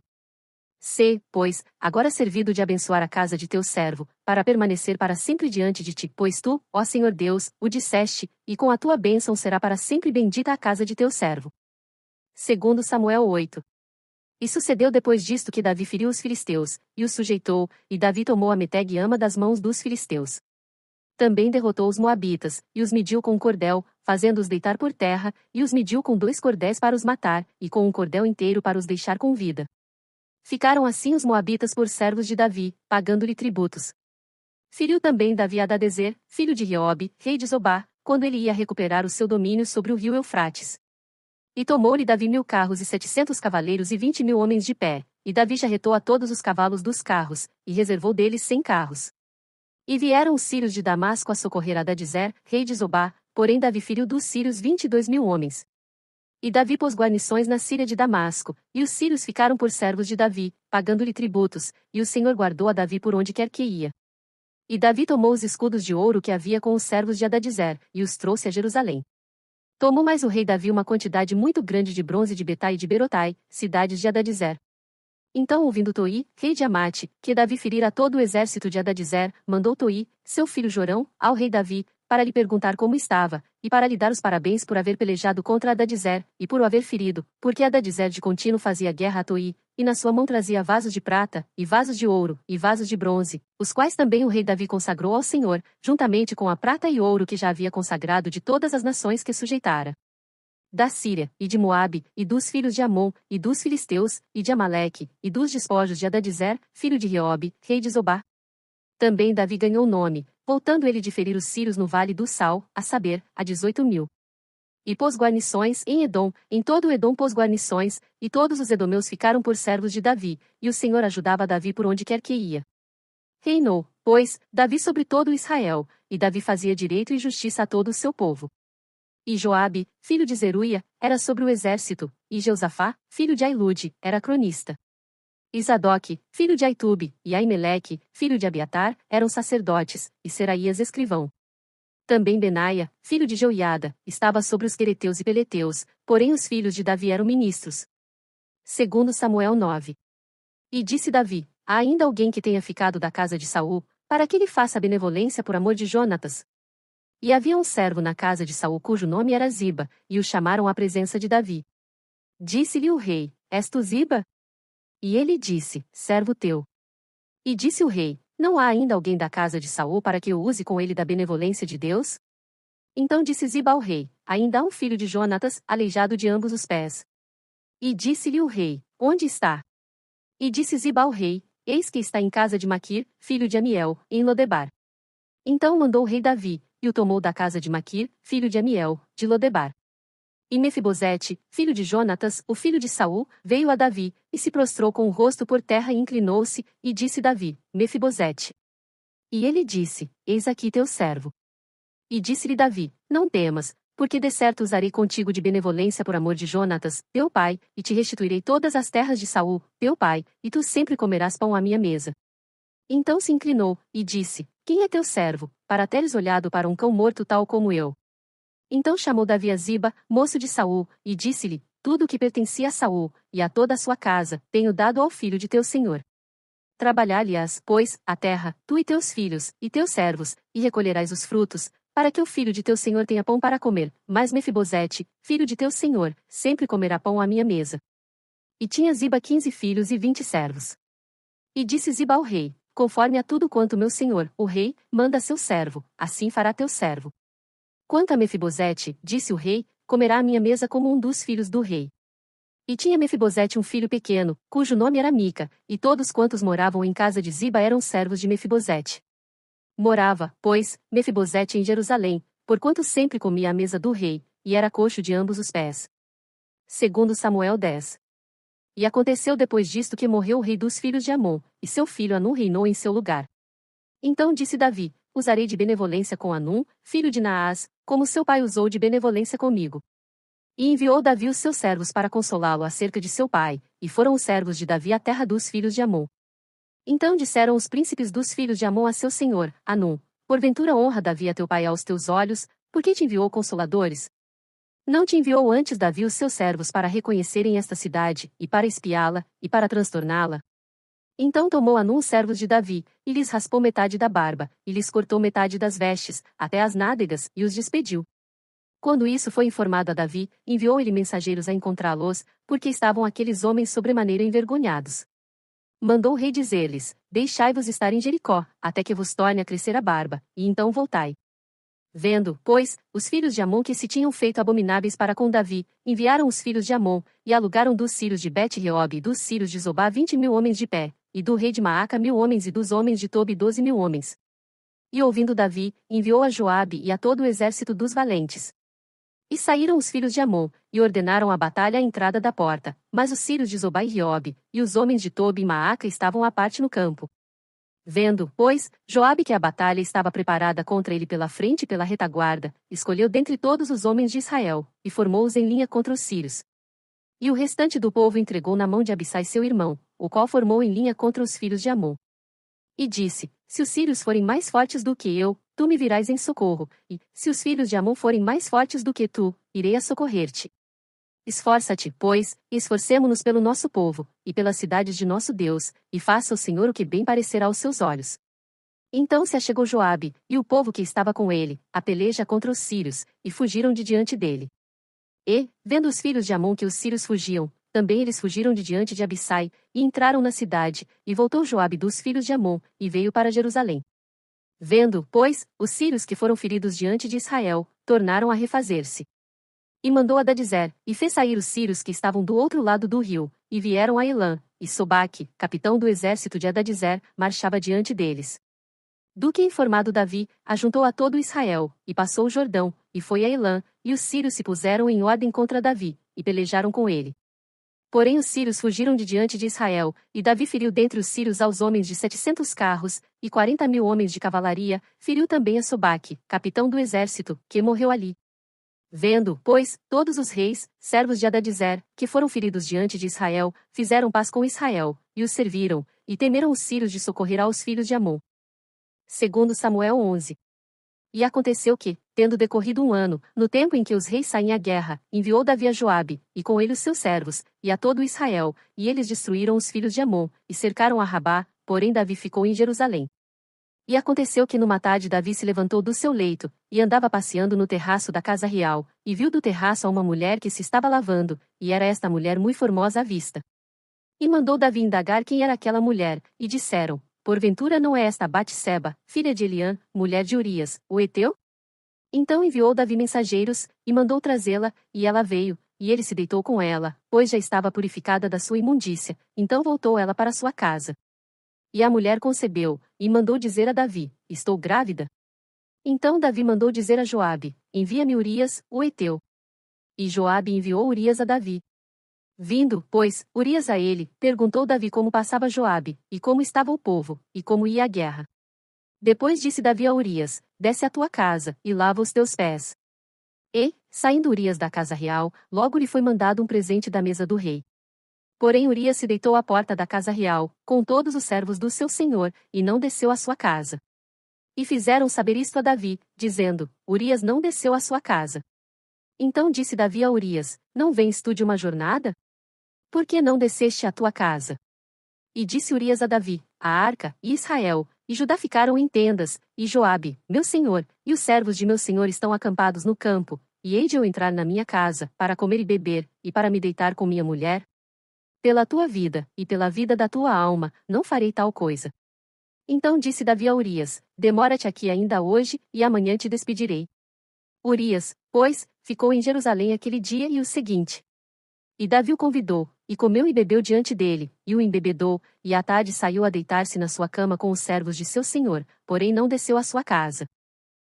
Sê, pois, agora servido de abençoar a casa de teu servo, para permanecer para sempre diante de ti, pois tu, ó Senhor Deus, o disseste, e com a tua bênção será para sempre bendita a casa de teu servo. Segundo Samuel 8. E sucedeu depois disto que Davi feriu os filisteus, e os sujeitou, e Davi tomou a Meteg e Ama das mãos dos filisteus. Também derrotou os moabitas, e os mediu com um cordel, fazendo-os deitar por terra, e os mediu com 2 cordéis para os matar, e com um cordel inteiro para os deixar com vida. Ficaram assim os moabitas por servos de Davi, pagando-lhe tributos. Feriu também Davi Hadadezer, filho de Reobe, rei de Zobá, quando ele ia recuperar o seu domínio sobre o rio Eufrates. E tomou-lhe Davi 1000 carros e 700 cavaleiros e 20.000 homens de pé, e Davi jarretou a todos os cavalos dos carros, e reservou deles 100 carros. E vieram os sírios de Damasco a socorrer Hadadezer, rei de Zobá, porém Davi feriu dos sírios 22.000 homens. E Davi pôs guarnições na Síria de Damasco, e os sírios ficaram por servos de Davi, pagando-lhe tributos, e o Senhor guardou a Davi por onde quer que ia. E Davi tomou os escudos de ouro que havia com os servos de Hadadezer, e os trouxe a Jerusalém. Tomou mais o rei Davi uma quantidade muito grande de bronze de Betai e de Berotai, cidades de Hadadezer. Então, ouvindo Toi, rei de Amate, que Davi ferira todo o exército de Hadadezer, mandou Toi, seu filho Jorão, ao rei Davi, para lhe perguntar como estava, e para lhe dar os parabéns por haver pelejado contra Hadadezer, e por o haver ferido, porque Hadadezer de contínuo fazia guerra a Toi, e na sua mão trazia vasos de prata, e vasos de ouro, e vasos de bronze, os quais também o rei Davi consagrou ao Senhor, juntamente com a prata e ouro que já havia consagrado de todas as nações que sujeitara. Da Síria, e de Moabe, e dos filhos de Amon, e dos filisteus, e de Amaleque, e dos despojos de Hadadezer, filho de Reobe, rei de Zobá. Também Davi ganhou nome, voltando ele de ferir os sírios no vale do Sal, a saber, a 18.000. E pôs guarnições em Edom, em todo o Edom pôs guarnições, e todos os edomeus ficaram por servos de Davi, e o Senhor ajudava Davi por onde quer que ia. Reinou, pois, Davi sobre todo o Israel, e Davi fazia direito e justiça a todo o seu povo. E Joabe, filho de Zeruia, era sobre o exército, e Jeosafá, filho de Ailude, era cronista. E Zadoque, filho de Aitube, e Aimeleque, filho de Abiatar, eram sacerdotes, e Seraías escrivão. Também Benaia, filho de Joiada, estava sobre os quereteus e peleteus, porém os filhos de Davi eram ministros. Segundo Samuel 9. E disse Davi: há ainda alguém que tenha ficado da casa de Saul, para que lhe faça benevolência por amor de Jonatas? E havia um servo na casa de Saul cujo nome era Ziba, e o chamaram à presença de Davi. Disse-lhe o rei: és tu Ziba? E ele disse: servo teu. E disse o rei: não há ainda alguém da casa de Saul para que eu use com ele da benevolência de Deus? Então disse Ziba ao rei: ainda há um filho de Jonatas, aleijado de ambos os pés. E disse-lhe o rei: onde está? E disse Ziba ao rei: eis que está em casa de Maquir, filho de Amiel, em Lodebar. Então mandou o rei Davi, e o tomou da casa de Maquir, filho de Amiel, de Lodebar. E Mefibosete, filho de Jonatas, o filho de Saul, veio a Davi, e se prostrou com o rosto por terra e inclinou-se, e disse Davi: Mefibosete. E ele disse: eis aqui teu servo. E disse-lhe Davi: não temas, porque de certo usarei contigo de benevolência por amor de Jonatas, teu pai, e te restituirei todas as terras de Saul, teu pai, e tu sempre comerás pão à minha mesa. Então se inclinou, e disse: quem é teu servo, para teres olhado para um cão morto tal como eu? Então chamou Davi a Ziba, moço de Saul, e disse-lhe: tudo o que pertencia a Saul, e a toda a sua casa, tenho dado ao filho de teu senhor. Trabalhar-lhe-ás, pois, a terra, tu e teus filhos, e teus servos, e recolherás os frutos, para que o filho de teu senhor tenha pão para comer, mas Mefibosete, filho de teu senhor, sempre comerá pão à minha mesa. E tinha Ziba 15 filhos e 20 servos. E disse Ziba ao rei: conforme a tudo quanto meu senhor, o rei, manda a seu servo, assim fará teu servo. Quanto a Mefibosete, disse o rei, comerá à minha mesa como um dos filhos do rei. E tinha Mefibosete um filho pequeno, cujo nome era Mica, e todos quantos moravam em casa de Ziba eram servos de Mefibosete. Morava, pois, Mefibosete em Jerusalém, porquanto sempre comia à mesa do rei, e era coxo de ambos os pés. Segundo Samuel 10. E aconteceu depois disto que morreu o rei dos filhos de Amon, e seu filho Anum reinou em seu lugar. Então disse Davi: Usarei de benevolência com Anum, filho de Naás, como seu pai usou de benevolência comigo. E enviou Davi os seus servos para consolá-lo acerca de seu pai, e foram os servos de Davi à terra dos filhos de Amon. Então disseram os príncipes dos filhos de Amon a seu senhor, Anum: Porventura honra Davi a teu pai aos teus olhos, por que te enviou consoladores? Não te enviou antes Davi os seus servos para reconhecerem esta cidade, e para espiá-la, e para transtorná-la? Então tomou Anum os servos de Davi, e lhes raspou metade da barba, e lhes cortou metade das vestes, até as nádegas, e os despediu. Quando isso foi informado a Davi, enviou ele mensageiros a encontrá-los, porque estavam aqueles homens sobremaneira envergonhados. Mandou o rei dizer-lhes: Deixai-vos estar em Jericó, até que vos torne a crescer a barba, e então voltai. Vendo, pois, os filhos de Amon que se tinham feito abomináveis para com Davi, enviaram os filhos de Amon, e alugaram dos sírios de Bet-Reob e dos sírios de Zobá 20.000 homens de pé, e do rei de Maaca 1.000 homens e dos homens de Tobi 12.000 homens. E ouvindo Davi, enviou a Joabe e a todo o exército dos valentes. E saíram os filhos de Amon, e ordenaram a batalha à entrada da porta, mas os sírios de Zobá e Riobe, e os homens de Tobi e Maaca estavam à parte no campo. Vendo, pois, Joabe que a batalha estava preparada contra ele pela frente e pela retaguarda, escolheu dentre todos os homens de Israel, e formou-os em linha contra os sírios. E o restante do povo entregou na mão de Abissai seu irmão, o qual formou em linha contra os filhos de Amon. E disse: Se os sírios forem mais fortes do que eu, tu me virás em socorro, e, se os filhos de Amon forem mais fortes do que tu, irei a socorrer-te. Esforça-te, pois, e esforcemo-nos pelo nosso povo, e pelas cidades de nosso Deus, e faça o Senhor o que bem parecerá aos seus olhos. Então se achegou Joabe, e o povo que estava com ele, a peleja contra os sírios, e fugiram de diante dele. E, vendo os filhos de Amon que os sírios fugiam, também eles fugiram de diante de Abissai, e entraram na cidade, e voltou Joabe dos filhos de Amon, e veio para Jerusalém. Vendo, pois, os sírios que foram feridos diante de Israel, tornaram a refazer-se. E mandou Adadizer, e fez sair os sírios que estavam do outro lado do rio, e vieram a Elã, e Sobaque, capitão do exército de Adadizer, marchava diante deles. Do que informado Davi, ajuntou a todo Israel, e passou o Jordão, e foi a Elã, e os sírios se puseram em ordem contra Davi, e pelejaram com ele. Porém os sírios fugiram de diante de Israel, e Davi feriu dentre os sírios aos homens de 700 carros, e 40.000 homens de cavalaria, feriu também a Sobaque, capitão do exército, que morreu ali. Vendo, pois, todos os reis, servos de Adadizer, que foram feridos diante de Israel, fizeram paz com Israel, e os serviram, e temeram os sírios de socorrer aos filhos de Amon. Segundo Samuel 11. E aconteceu que, tendo decorrido um ano, no tempo em que os reis saem à guerra, enviou Davi a Joabe, e com ele os seus servos, e a todo Israel, e eles destruíram os filhos de Amon, e cercaram a Rabá, porém Davi ficou em Jerusalém. E aconteceu que numa tarde Davi se levantou do seu leito, e andava passeando no terraço da casa real, e viu do terraço a uma mulher que se estava lavando, e era esta mulher muito formosa à vista. E mandou Davi indagar quem era aquela mulher, e disseram: Porventura não é esta Batseba, filha de Eliã, mulher de Urias, o heteu? Então enviou Davi mensageiros, e mandou trazê-la, e ela veio, e ele se deitou com ela, pois já estava purificada da sua imundícia, então voltou ela para sua casa. E a mulher concebeu, e mandou dizer a Davi: Estou grávida. Então Davi mandou dizer a Joabe: Envia-me Urias, o heteu. E Joabe enviou Urias a Davi. Vindo, pois, Urias a ele, perguntou Davi como passava Joabe, e como estava o povo, e como ia a guerra. Depois disse Davi a Urias: Desce à tua casa, e lava os teus pés. E, saindo Urias da casa real, logo lhe foi mandado um presente da mesa do rei. Porém Urias se deitou à porta da casa real, com todos os servos do seu senhor, e não desceu à sua casa. E fizeram saber isto a Davi, dizendo: Urias não desceu à sua casa. Então disse Davi a Urias: Não vens tu de uma jornada? Por que não desceste à tua casa? E disse Urias a Davi: A arca, e Israel, e Judá ficaram em tendas, e Joabe, meu senhor, e os servos de meu senhor estão acampados no campo, e hei de eu entrar na minha casa, para comer e beber, e para me deitar com minha mulher? Pela tua vida, e pela vida da tua alma, não farei tal coisa. Então disse Davi a Urias: Demora-te aqui ainda hoje, e amanhã te despedirei. Urias, pois, ficou em Jerusalém aquele dia e o seguinte. E Davi o convidou, e comeu e bebeu diante dele, e o embebedou, e à tarde saiu a deitar-se na sua cama com os servos de seu senhor, porém não desceu à sua casa.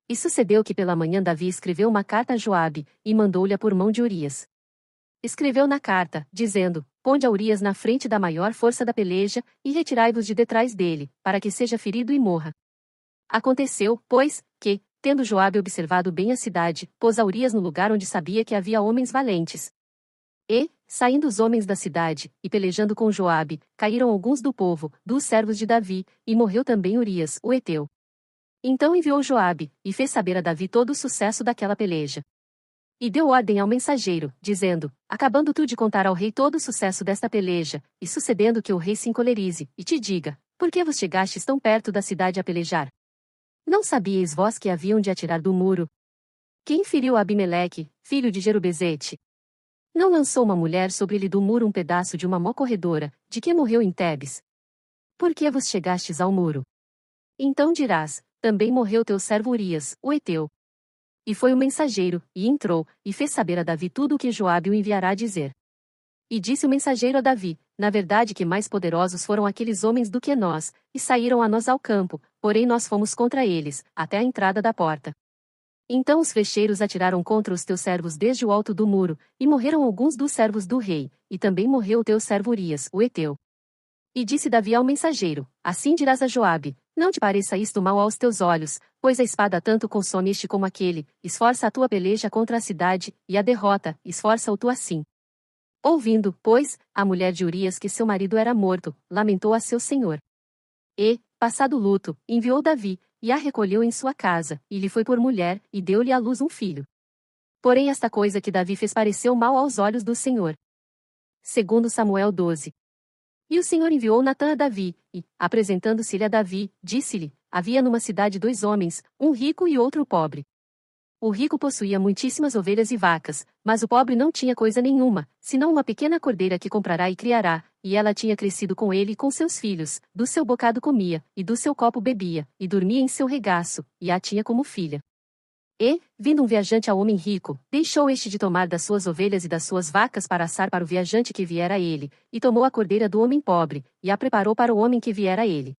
E sucedeu que pela manhã Davi escreveu uma carta a Joabe, e mandou-lhe por mão de Urias. Escreveu na carta, dizendo: Ponde a Urias na frente da maior força da peleja, e retirai-vos de detrás dele, para que seja ferido e morra. Aconteceu, pois, que, tendo Joabe observado bem a cidade, pôs a Urias no lugar onde sabia que havia homens valentes. E, saindo os homens da cidade, e pelejando com Joabe, caíram alguns do povo, dos servos de Davi, e morreu também Urias, o heteu. Então enviou Joabe, e fez saber a Davi todo o sucesso daquela peleja. E deu ordem ao mensageiro, dizendo: Acabando tu de contar ao rei todo o sucesso desta peleja, e sucedendo que o rei se encolerize, e te diga: Por que vos chegastes tão perto da cidade a pelejar? Não sabíeis vós que haviam de atirar do muro? Quem feriu Abimeleque, filho de Jerubezete? Não lançou uma mulher sobre ele do muro um pedaço de uma mó corredora, de que morreu em Tebes? Por que vos chegastes ao muro? Então dirás: Também morreu teu servo Urias, o heteu. E foi o mensageiro, e entrou, e fez saber a Davi tudo o que Joabe o enviará dizer. E disse o mensageiro a Davi: Na verdade que mais poderosos foram aqueles homens do que nós, e saíram a nós ao campo, porém nós fomos contra eles, até a entrada da porta. Então os flecheiros atiraram contra os teus servos desde o alto do muro, e morreram alguns dos servos do rei, e também morreu o teu servo Urias, o heteu. E disse Davi ao mensageiro: Assim dirás a Joabe: Não te pareça isto mal aos teus olhos, pois a espada tanto consome este como aquele, esforça a tua peleja contra a cidade, e a derrota, esforça-o tu assim. Ouvindo, pois, a mulher de Urias que seu marido era morto, lamentou a seu senhor. E, passado o luto, enviou Davi, e a recolheu em sua casa, e lhe foi por mulher, e deu-lhe à luz um filho. Porém esta coisa que Davi fez pareceu mal aos olhos do Senhor. Segundo Samuel 12. E o Senhor enviou Natã a Davi, e, apresentando-se-lhe a Davi, disse-lhe: Havia numa cidade 2 homens, um rico e outro pobre. O rico possuía muitíssimas ovelhas e vacas, mas o pobre não tinha coisa nenhuma, senão uma pequena cordeira que comprará e criará, e ela tinha crescido com ele e com seus filhos, do seu bocado comia, e do seu copo bebia, e dormia em seu regaço, e a tinha como filha. E, vindo um viajante ao homem rico, deixou este de tomar das suas ovelhas e das suas vacas para assar para o viajante que viera a ele, e tomou a cordeira do homem pobre, e a preparou para o homem que viera a ele.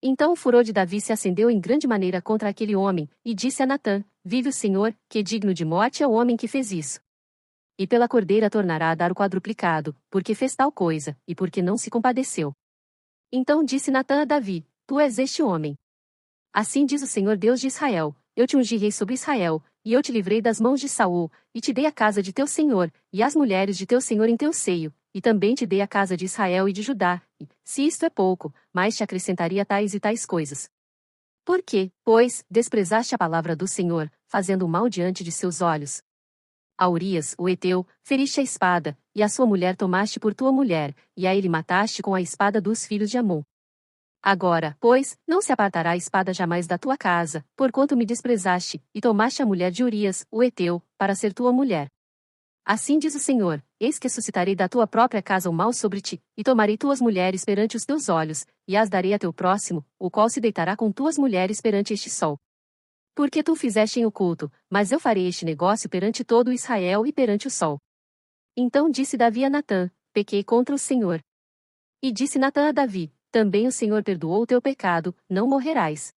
Então o furor de Davi se acendeu em grande maneira contra aquele homem, e disse a Natã: Vive o Senhor, que digno de morte é o homem que fez isso. E pela cordeira tornará a dar o quadruplicado, porque fez tal coisa, e porque não se compadeceu. Então disse Natã a Davi: Tu és este homem. Assim diz o Senhor Deus de Israel: Eu te ungi rei sobre Israel, e eu te livrei das mãos de Saul, e te dei a casa de teu senhor, e as mulheres de teu senhor em teu seio, e também te dei a casa de Israel e de Judá, e, se isto é pouco, mais te acrescentaria tais e tais coisas. Por que, pois, desprezaste a palavra do Senhor, fazendo o mal diante de seus olhos? A Urias, o heteu, feriste a espada, e a sua mulher tomaste por tua mulher, e a ele mataste com a espada dos filhos de Amon. Agora, pois, não se apartará a espada jamais da tua casa, porquanto me desprezaste, e tomaste a mulher de Urias, o heteu, para ser tua mulher. Assim diz o Senhor: Eis que suscitarei da tua própria casa o mal sobre ti, e tomarei tuas mulheres perante os teus olhos, e as darei a teu próximo, o qual se deitará com tuas mulheres perante este sol. Porque tu fizeste em oculto, mas eu farei este negócio perante todo o Israel e perante o sol. Então disse Davi a Natã: Pequei contra o Senhor. E disse Natã a Davi: Também o Senhor perdoou o teu pecado, não morrerás.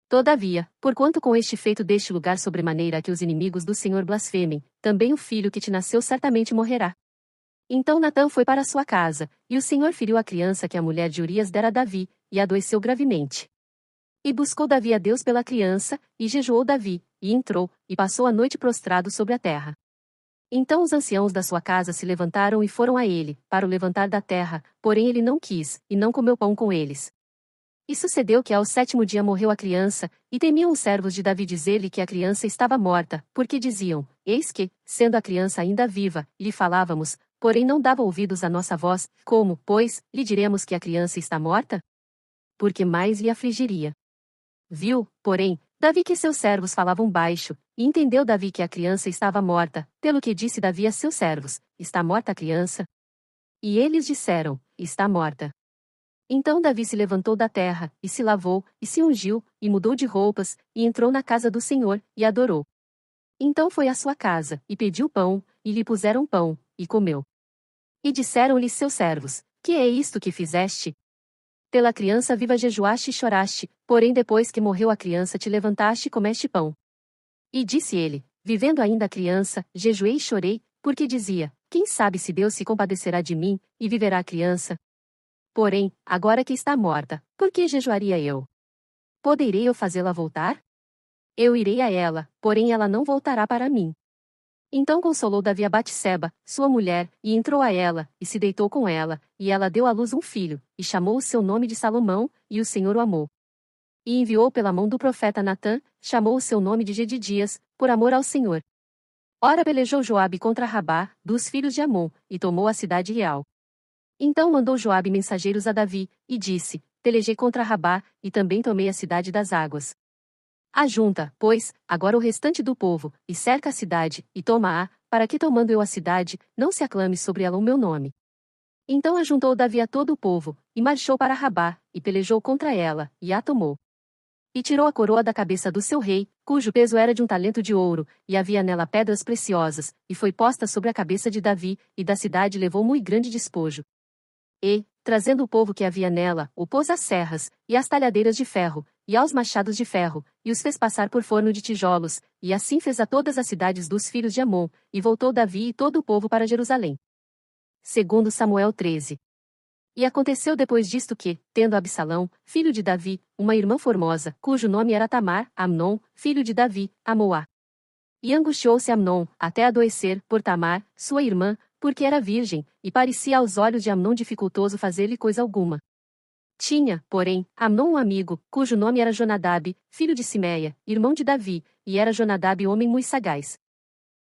Todavia, porquanto com este feito deste lugar sobremaneira que os inimigos do Senhor blasfemem, também o filho que te nasceu certamente morrerá. Então Natã foi para sua casa, e o Senhor feriu a criança que a mulher de Urias dera a Davi, e adoeceu gravemente. E buscou Davi a Deus pela criança, e jejuou Davi, e entrou, e passou a noite prostrado sobre a terra. Então os anciãos da sua casa se levantaram e foram a ele, para o levantar da terra, porém ele não quis, e não comeu pão com eles. E sucedeu que ao 7º dia morreu a criança, e temiam os servos de Davi dizer-lhe que a criança estava morta, porque diziam: Eis que, sendo a criança ainda viva, lhe falávamos, porém não dava ouvidos à nossa voz, como, pois, lhe diremos que a criança está morta? Porque mais lhe afligiria. Viu, porém, Davi que seus servos falavam baixo, e entendeu Davi que a criança estava morta, pelo que disse Davi a seus servos: Está morta a criança? E eles disseram: Está morta. Então Davi se levantou da terra, e se lavou, e se ungiu, e mudou de roupas, e entrou na casa do Senhor, e adorou. Então foi à sua casa, e pediu pão, e lhe puseram pão, e comeu. E disseram-lhe seus servos: Que é isto que fizeste? Pela criança viva jejuaste e choraste, porém depois que morreu a criança te levantaste e comeste pão. E disse ele: Vivendo ainda a criança, jejuei e chorei, porque dizia: Quem sabe se Deus se compadecerá de mim, e viverá a criança? Porém, agora que está morta, por que jejuaria eu? Poderei eu fazê-la voltar? Eu irei a ela, porém ela não voltará para mim. Então consolou Davi a Batseba, sua mulher, e entrou a ela, e se deitou com ela, e ela deu à luz um filho, e chamou o seu nome de Salomão, e o Senhor o amou. E enviou pela mão do profeta Natã, chamou o seu nome de Jedidias, por amor ao Senhor. Ora pelejou Joabe contra Rabá, dos filhos de Amon, e tomou a cidade real. Então mandou Joabe mensageiros a Davi, e disse: Pelejei contra Rabá, e também tomei a cidade das águas. Ajunta, pois, agora o restante do povo, e cerca a cidade, e toma-a, para que tomando eu a cidade, não se aclame sobre ela o meu nome. Então ajuntou Davi a todo o povo, e marchou para Rabá, e pelejou contra ela, e a tomou. E tirou a coroa da cabeça do seu rei, cujo peso era de 1 talento de ouro, e havia nela pedras preciosas, e foi posta sobre a cabeça de Davi, e da cidade levou muito grande despojo. E, trazendo o povo que havia nela, o pôs às serras, e às talhadeiras de ferro, e aos machados de ferro, e os fez passar por forno de tijolos, e assim fez a todas as cidades dos filhos de Amon, e voltou Davi e todo o povo para Jerusalém. Segundo Samuel 13. E aconteceu depois disto que, tendo Absalão, filho de Davi, uma irmã formosa, cujo nome era Tamar, Amnon, filho de Davi, amou-a. E angustiou-se Amnon, até adoecer, por Tamar, sua irmã, porque era virgem, e parecia aos olhos de Amnon dificultoso fazer-lhe coisa alguma. Tinha, porém, Amnon um amigo, cujo nome era Jonadab, filho de Simeia, irmão de Davi, e era Jonadab homem muito sagaz.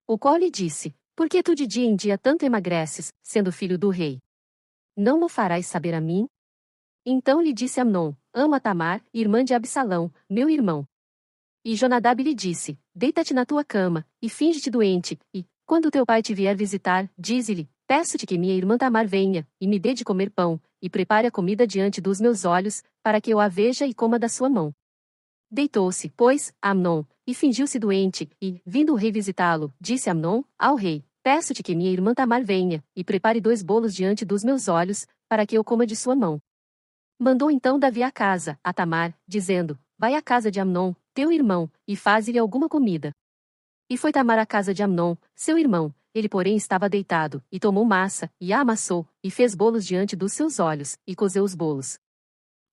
O qual lhe disse: Por que tu de dia em dia tanto emagreces, sendo filho do rei? Não mo farás saber a mim? Então lhe disse Amnon: Ama Tamar, irmã de Absalão, meu irmão. E Jonadab lhe disse: Deita-te na tua cama, e finge-te doente, e, quando teu pai te vier visitar, dize-lhe: Peço-te que minha irmã Tamar venha, e me dê de comer pão, e prepare a comida diante dos meus olhos, para que eu a veja e coma da sua mão. Deitou-se, pois, Amnon, e fingiu-se doente, e, vindo o rei visitá-lo, disse Amnon ao rei: Peço-te que minha irmã Tamar venha, e prepare 2 bolos diante dos meus olhos, para que eu coma de sua mão. Mandou então Davi a casa, a Tamar, dizendo: Vai à casa de Amnon, teu irmão, e faze-lhe alguma comida. E foi Tamar à casa de Amnon, seu irmão, ele porém estava deitado, e tomou massa, e a amassou, e fez bolos diante dos seus olhos, e cozeu os bolos.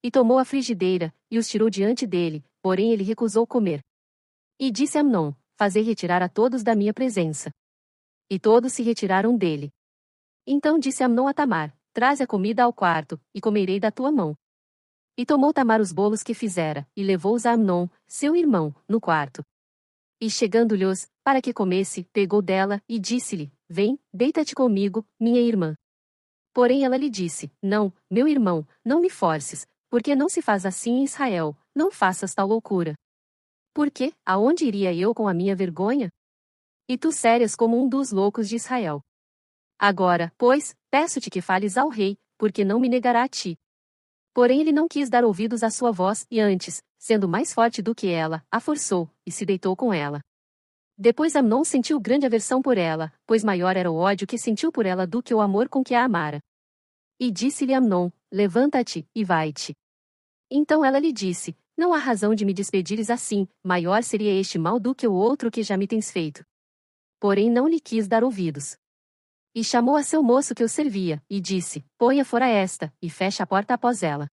E tomou a frigideira, e os tirou diante dele, porém ele recusou comer. E disse Amnon: Fazei retirar a todos da minha presença. E todos se retiraram dele. Então disse Amnon a Tamar: Traze a comida ao quarto, e comerei da tua mão. E tomou Tamar os bolos que fizera, e levou-os a Amnon, seu irmão, no quarto. E chegando-lhes, para que comesse, pegou dela, e disse-lhe: Vem, deita-te comigo, minha irmã. Porém ela lhe disse: Não, meu irmão, não me forces, porque não se faz assim em Israel, não faças tal loucura. Porque, aonde iria eu com a minha vergonha? E tu sérias como um dos loucos de Israel. Agora, pois, peço-te que fales ao rei, porque não me negará a ti. Porém ele não quis dar ouvidos à sua voz, e antes, sendo mais forte do que ela, a forçou, e se deitou com ela. Depois Amnon sentiu grande aversão por ela, pois maior era o ódio que sentiu por ela do que o amor com que a amara. E disse-lhe Amnon: Levanta-te, e vai-te. Então ela lhe disse: Não há razão de me despedires assim, maior seria este mal do que o outro que já me tens feito. Porém não lhe quis dar ouvidos. E chamou a seu moço que o servia, e disse: Ponha fora esta, e feche a porta após ela.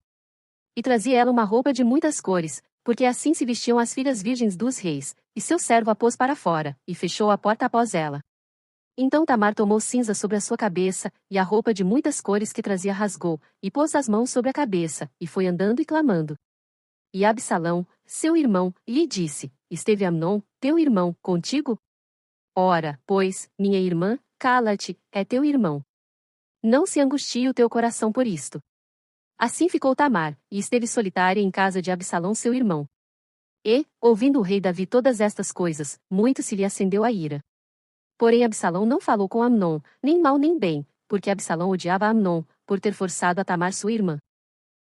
E trazia ela uma roupa de muitas cores, porque assim se vestiam as filhas virgens dos reis, e seu servo a pôs para fora, e fechou a porta após ela. Então Tamar tomou cinza sobre a sua cabeça, e a roupa de muitas cores que trazia rasgou, e pôs as mãos sobre a cabeça, e foi andando e clamando. E Absalão, seu irmão, lhe disse: Esteve Amnon, teu irmão, contigo? Ora, pois, minha irmã, cala-te, é teu irmão. Não se angustie o teu coração por isto. Assim ficou Tamar, e esteve solitária em casa de Absalão seu irmão. E, ouvindo o rei Davi todas estas coisas, muito se lhe acendeu a ira. Porém Absalão não falou com Amnon, nem mal nem bem, porque Absalão odiava Amnon, por ter forçado a Tamar sua irmã.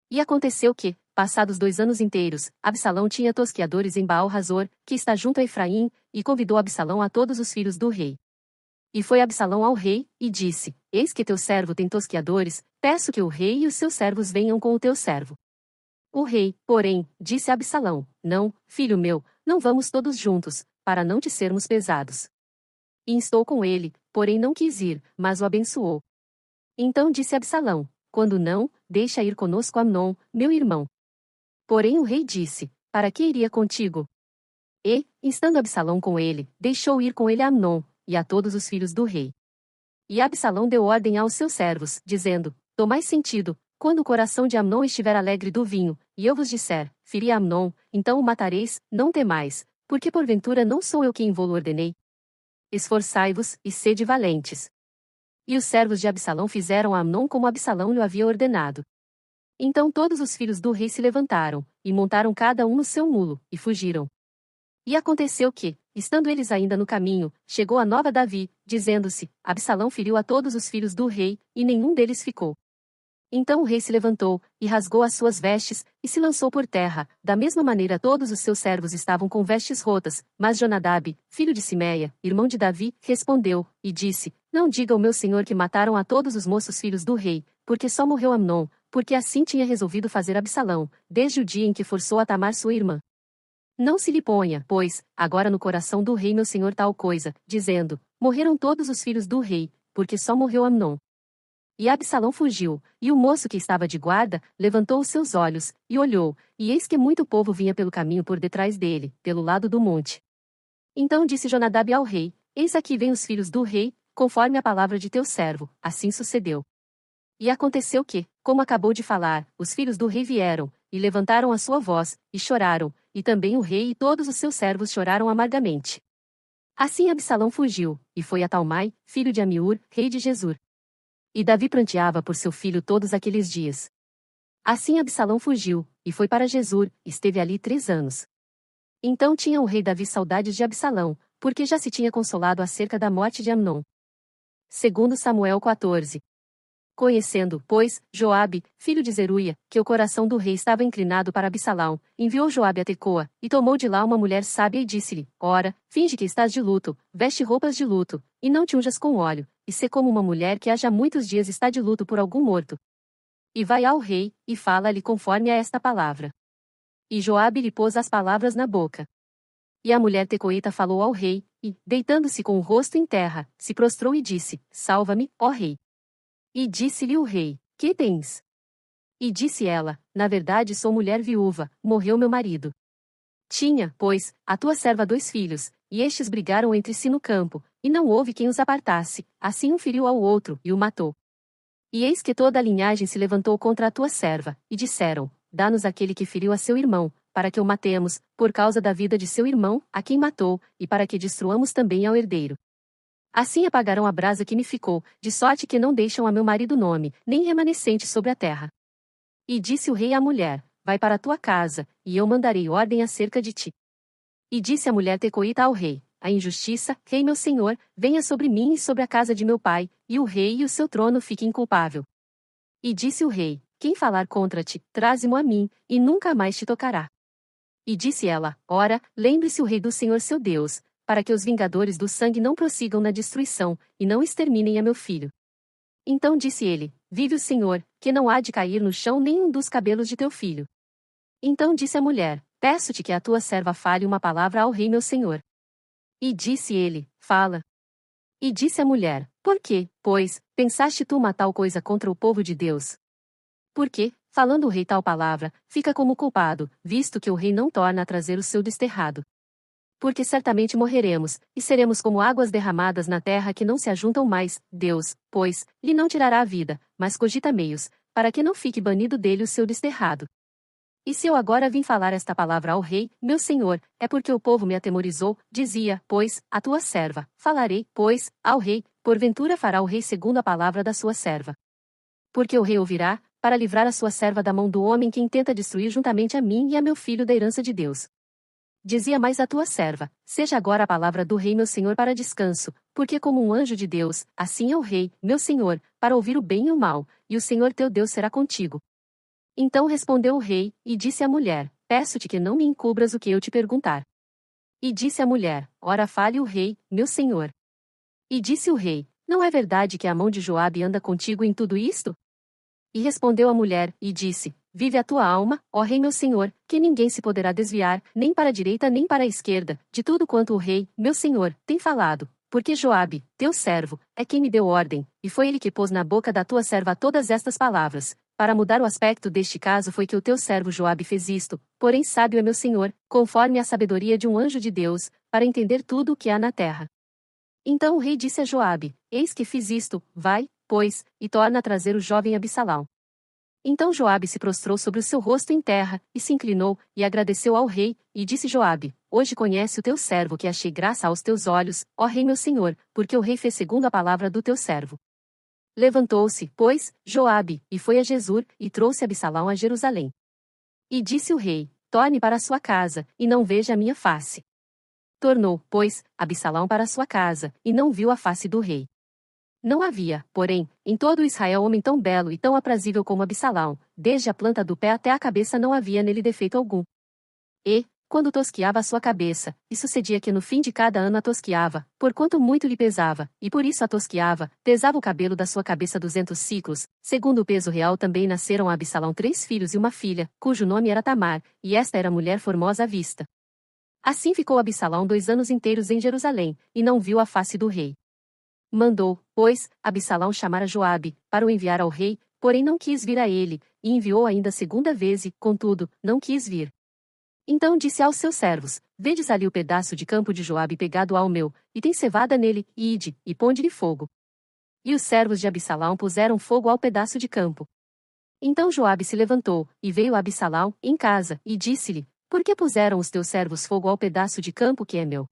E aconteceu que, passados 2 anos inteiros, Absalão tinha tosquiadores em Baal-Razor, que está junto a Efraim, e convidou Absalão a todos os filhos do rei. E foi Absalão ao rei, e disse: Eis que teu servo tem tosquiadores, peço que o rei e os seus servos venham com o teu servo. O rei, porém, disse a Absalão: Não, filho meu, não vamos todos juntos, para não te sermos pesados. E instou com ele, porém não quis ir, mas o abençoou. Então disse Absalão: Quando não, deixa ir conosco Amnon, meu irmão. Porém o rei disse: Para que iria contigo? E, estando Absalão com ele, deixou ir com ele a Amnon, e a todos os filhos do rei. E Absalão deu ordem aos seus servos, dizendo: Tomai sentido, quando o coração de Amnon estiver alegre do vinho, e eu vos disser: Feri a Amnon, então o matareis, não temais, porque porventura não sou eu quem vô-lo ordenei. Esforçai-vos, e sede valentes. E os servos de Absalão fizeram a Amnon como Absalão lhe havia ordenado. Então todos os filhos do rei se levantaram, e montaram cada um no seu mulo, e fugiram. E aconteceu que, estando eles ainda no caminho, chegou a nova Davi, dizendo-se: Absalão feriu a todos os filhos do rei, e nenhum deles ficou. Então o rei se levantou, e rasgou as suas vestes, e se lançou por terra. Da mesma maneira todos os seus servos estavam com vestes rotas, mas Jonadab, filho de Simeia, irmão de Davi, respondeu, e disse: Não diga ao meu senhor que mataram a todos os moços filhos do rei, porque só morreu Amnon, porque assim tinha resolvido fazer Absalão, desde o dia em que forçou a Tamar sua irmã. Não se lhe ponha, pois, agora no coração do rei meu senhor tal coisa, dizendo: Morreram todos os filhos do rei, porque só morreu Amnon. E Absalão fugiu, e o moço que estava de guarda, levantou os seus olhos, e olhou, e eis que muito povo vinha pelo caminho por detrás dele, pelo lado do monte. Então disse Jonadab ao rei: Eis aqui vêm os filhos do rei, conforme a palavra de teu servo. Assim sucedeu. E aconteceu que, como acabou de falar, os filhos do rei vieram, e levantaram a sua voz, e choraram, e também o rei e todos os seus servos choraram amargamente. Assim Absalão fugiu, e foi a Talmai, filho de Amiur, rei de Gesur. E Davi pranteava por seu filho todos aqueles dias. Assim Absalão fugiu, e foi para Gesur, esteve ali 3 anos. Então tinha o rei Davi saudades de Absalão, porque já se tinha consolado acerca da morte de Amnon. Segundo Samuel 14. Conhecendo, pois, Joabe, filho de Zeruia, que o coração do rei estava inclinado para Absalão, enviou Joabe a Tecoa, e tomou de lá uma mulher sábia e disse-lhe: Ora, finge que estás de luto, veste roupas de luto, e não te unjas com óleo, e sê como uma mulher que há já muitos dias está de luto por algum morto. E vai ao rei, e fala-lhe conforme a esta palavra. E Joabe lhe pôs as palavras na boca. E a mulher tecoita falou ao rei, e, deitando-se com o rosto em terra, se prostrou e disse: Salva-me, ó rei. E disse-lhe o rei: Que tens? E disse ela: Na verdade sou mulher viúva, morreu meu marido. Tinha, pois, a tua serva 2 filhos, e estes brigaram entre si no campo, e não houve quem os apartasse, assim um feriu ao outro, e o matou. E eis que toda a linhagem se levantou contra a tua serva, e disseram: Dá-nos aquele que feriu a seu irmão, para que o matemos, por causa da vida de seu irmão, a quem matou, e para que destruamos também ao herdeiro. Assim apagarão a brasa que me ficou, de sorte que não deixam a meu marido nome, nem remanescente sobre a terra. E disse o rei à mulher: Vai para a tua casa, e eu mandarei ordem acerca de ti. E disse a mulher tecoita ao rei: A injustiça, rei meu senhor, venha sobre mim e sobre a casa de meu pai, e o rei e o seu trono fiquem inculpável. E disse o rei: Quem falar contra ti, traze-mo a mim, e nunca mais te tocará. E disse ela: Ora, lembre-se o rei do Senhor seu Deus, para que os vingadores do sangue não prossigam na destruição, e não exterminem a meu filho. Então disse ele: Vive o Senhor, que não há de cair no chão nenhum dos cabelos de teu filho. Então disse a mulher: Peço-te que a tua serva fale uma palavra ao rei meu senhor. E disse ele: Fala. E disse a mulher: Por quê, pois, pensaste tu uma tal coisa contra o povo de Deus? Porque, falando o rei tal palavra, fica como culpado, visto que o rei não torna a trazer o seu desterrado. Porque certamente morreremos, e seremos como águas derramadas na terra que não se ajuntam mais. Deus, pois, lhe não tirará a vida, mas cogita meios, para que não fique banido dele o seu desterrado. E se eu agora vim falar esta palavra ao rei, meu senhor, é porque o povo me atemorizou, dizia, pois, a tua serva, falarei, pois, ao rei, porventura fará o rei segundo a palavra da sua serva. Porque o rei ouvirá, para livrar a sua serva da mão do homem que intenta destruir juntamente a mim e a meu filho da herança de Deus. Dizia mais a tua serva: Seja agora a palavra do rei meu senhor para descanso, porque como um anjo de Deus, assim é o rei, meu senhor, para ouvir o bem e o mal, e o Senhor teu Deus será contigo. Então respondeu o rei, e disse à mulher: Peço-te que não me encubras o que eu te perguntar. E disse a mulher: Ora fale o rei, meu senhor. E disse o rei: Não é verdade que a mão de Joabe anda contigo em tudo isto? E respondeu a mulher, e disse: Vive a tua alma, ó rei meu senhor, que ninguém se poderá desviar, nem para a direita nem para a esquerda, de tudo quanto o rei, meu senhor, tem falado. Porque Joabe, teu servo, é quem me deu ordem, e foi ele que pôs na boca da tua serva todas estas palavras. Para mudar o aspecto deste caso foi que o teu servo Joabe fez isto, porém sábio é meu senhor, conforme a sabedoria de um anjo de Deus, para entender tudo o que há na terra. Então o rei disse a Joabe: Eis que fiz isto, vai, pois, e torna a trazer o jovem Absalão. Então Joabe se prostrou sobre o seu rosto em terra, e se inclinou, e agradeceu ao rei, e disse Joabe: Hoje conhece o teu servo que achei graça aos teus olhos, ó rei meu senhor, porque o rei fez segundo a palavra do teu servo. Levantou-se, pois, Joabe, e foi a Jesur, e trouxe Absalão a Jerusalém. E disse o rei: Torne para sua casa, e não veja a minha face. Tornou, pois, Absalão para sua casa, e não viu a face do rei. Não havia, porém, em todo Israel homem tão belo e tão aprazível como Absalão, desde a planta do pé até a cabeça não havia nele defeito algum. E, quando tosquiava a sua cabeça, e sucedia que no fim de cada ano a tosquiava, porquanto muito lhe pesava, e por isso a tosquiava, pesava o cabelo da sua cabeça 200 siclos, segundo o peso real também nasceram a Absalão 3 filhos e uma filha, cujo nome era Tamar, e esta era mulher formosa à vista. Assim ficou Absalão 2 anos inteiros em Jerusalém, e não viu a face do rei. Mandou, pois, Absalão chamar a Joabe, para o enviar ao rei, porém não quis vir a ele, e enviou ainda segunda vez e, contudo, não quis vir. Então disse aos seus servos: Vedes ali o pedaço de campo de Joabe pegado ao meu, e tem cevada nele, e ide, e ponde-lhe fogo. E os servos de Absalão puseram fogo ao pedaço de campo. Então Joabe se levantou, e veio a Absalão, em casa, e disse-lhe: Por que puseram os teus servos fogo ao pedaço de campo que é meu?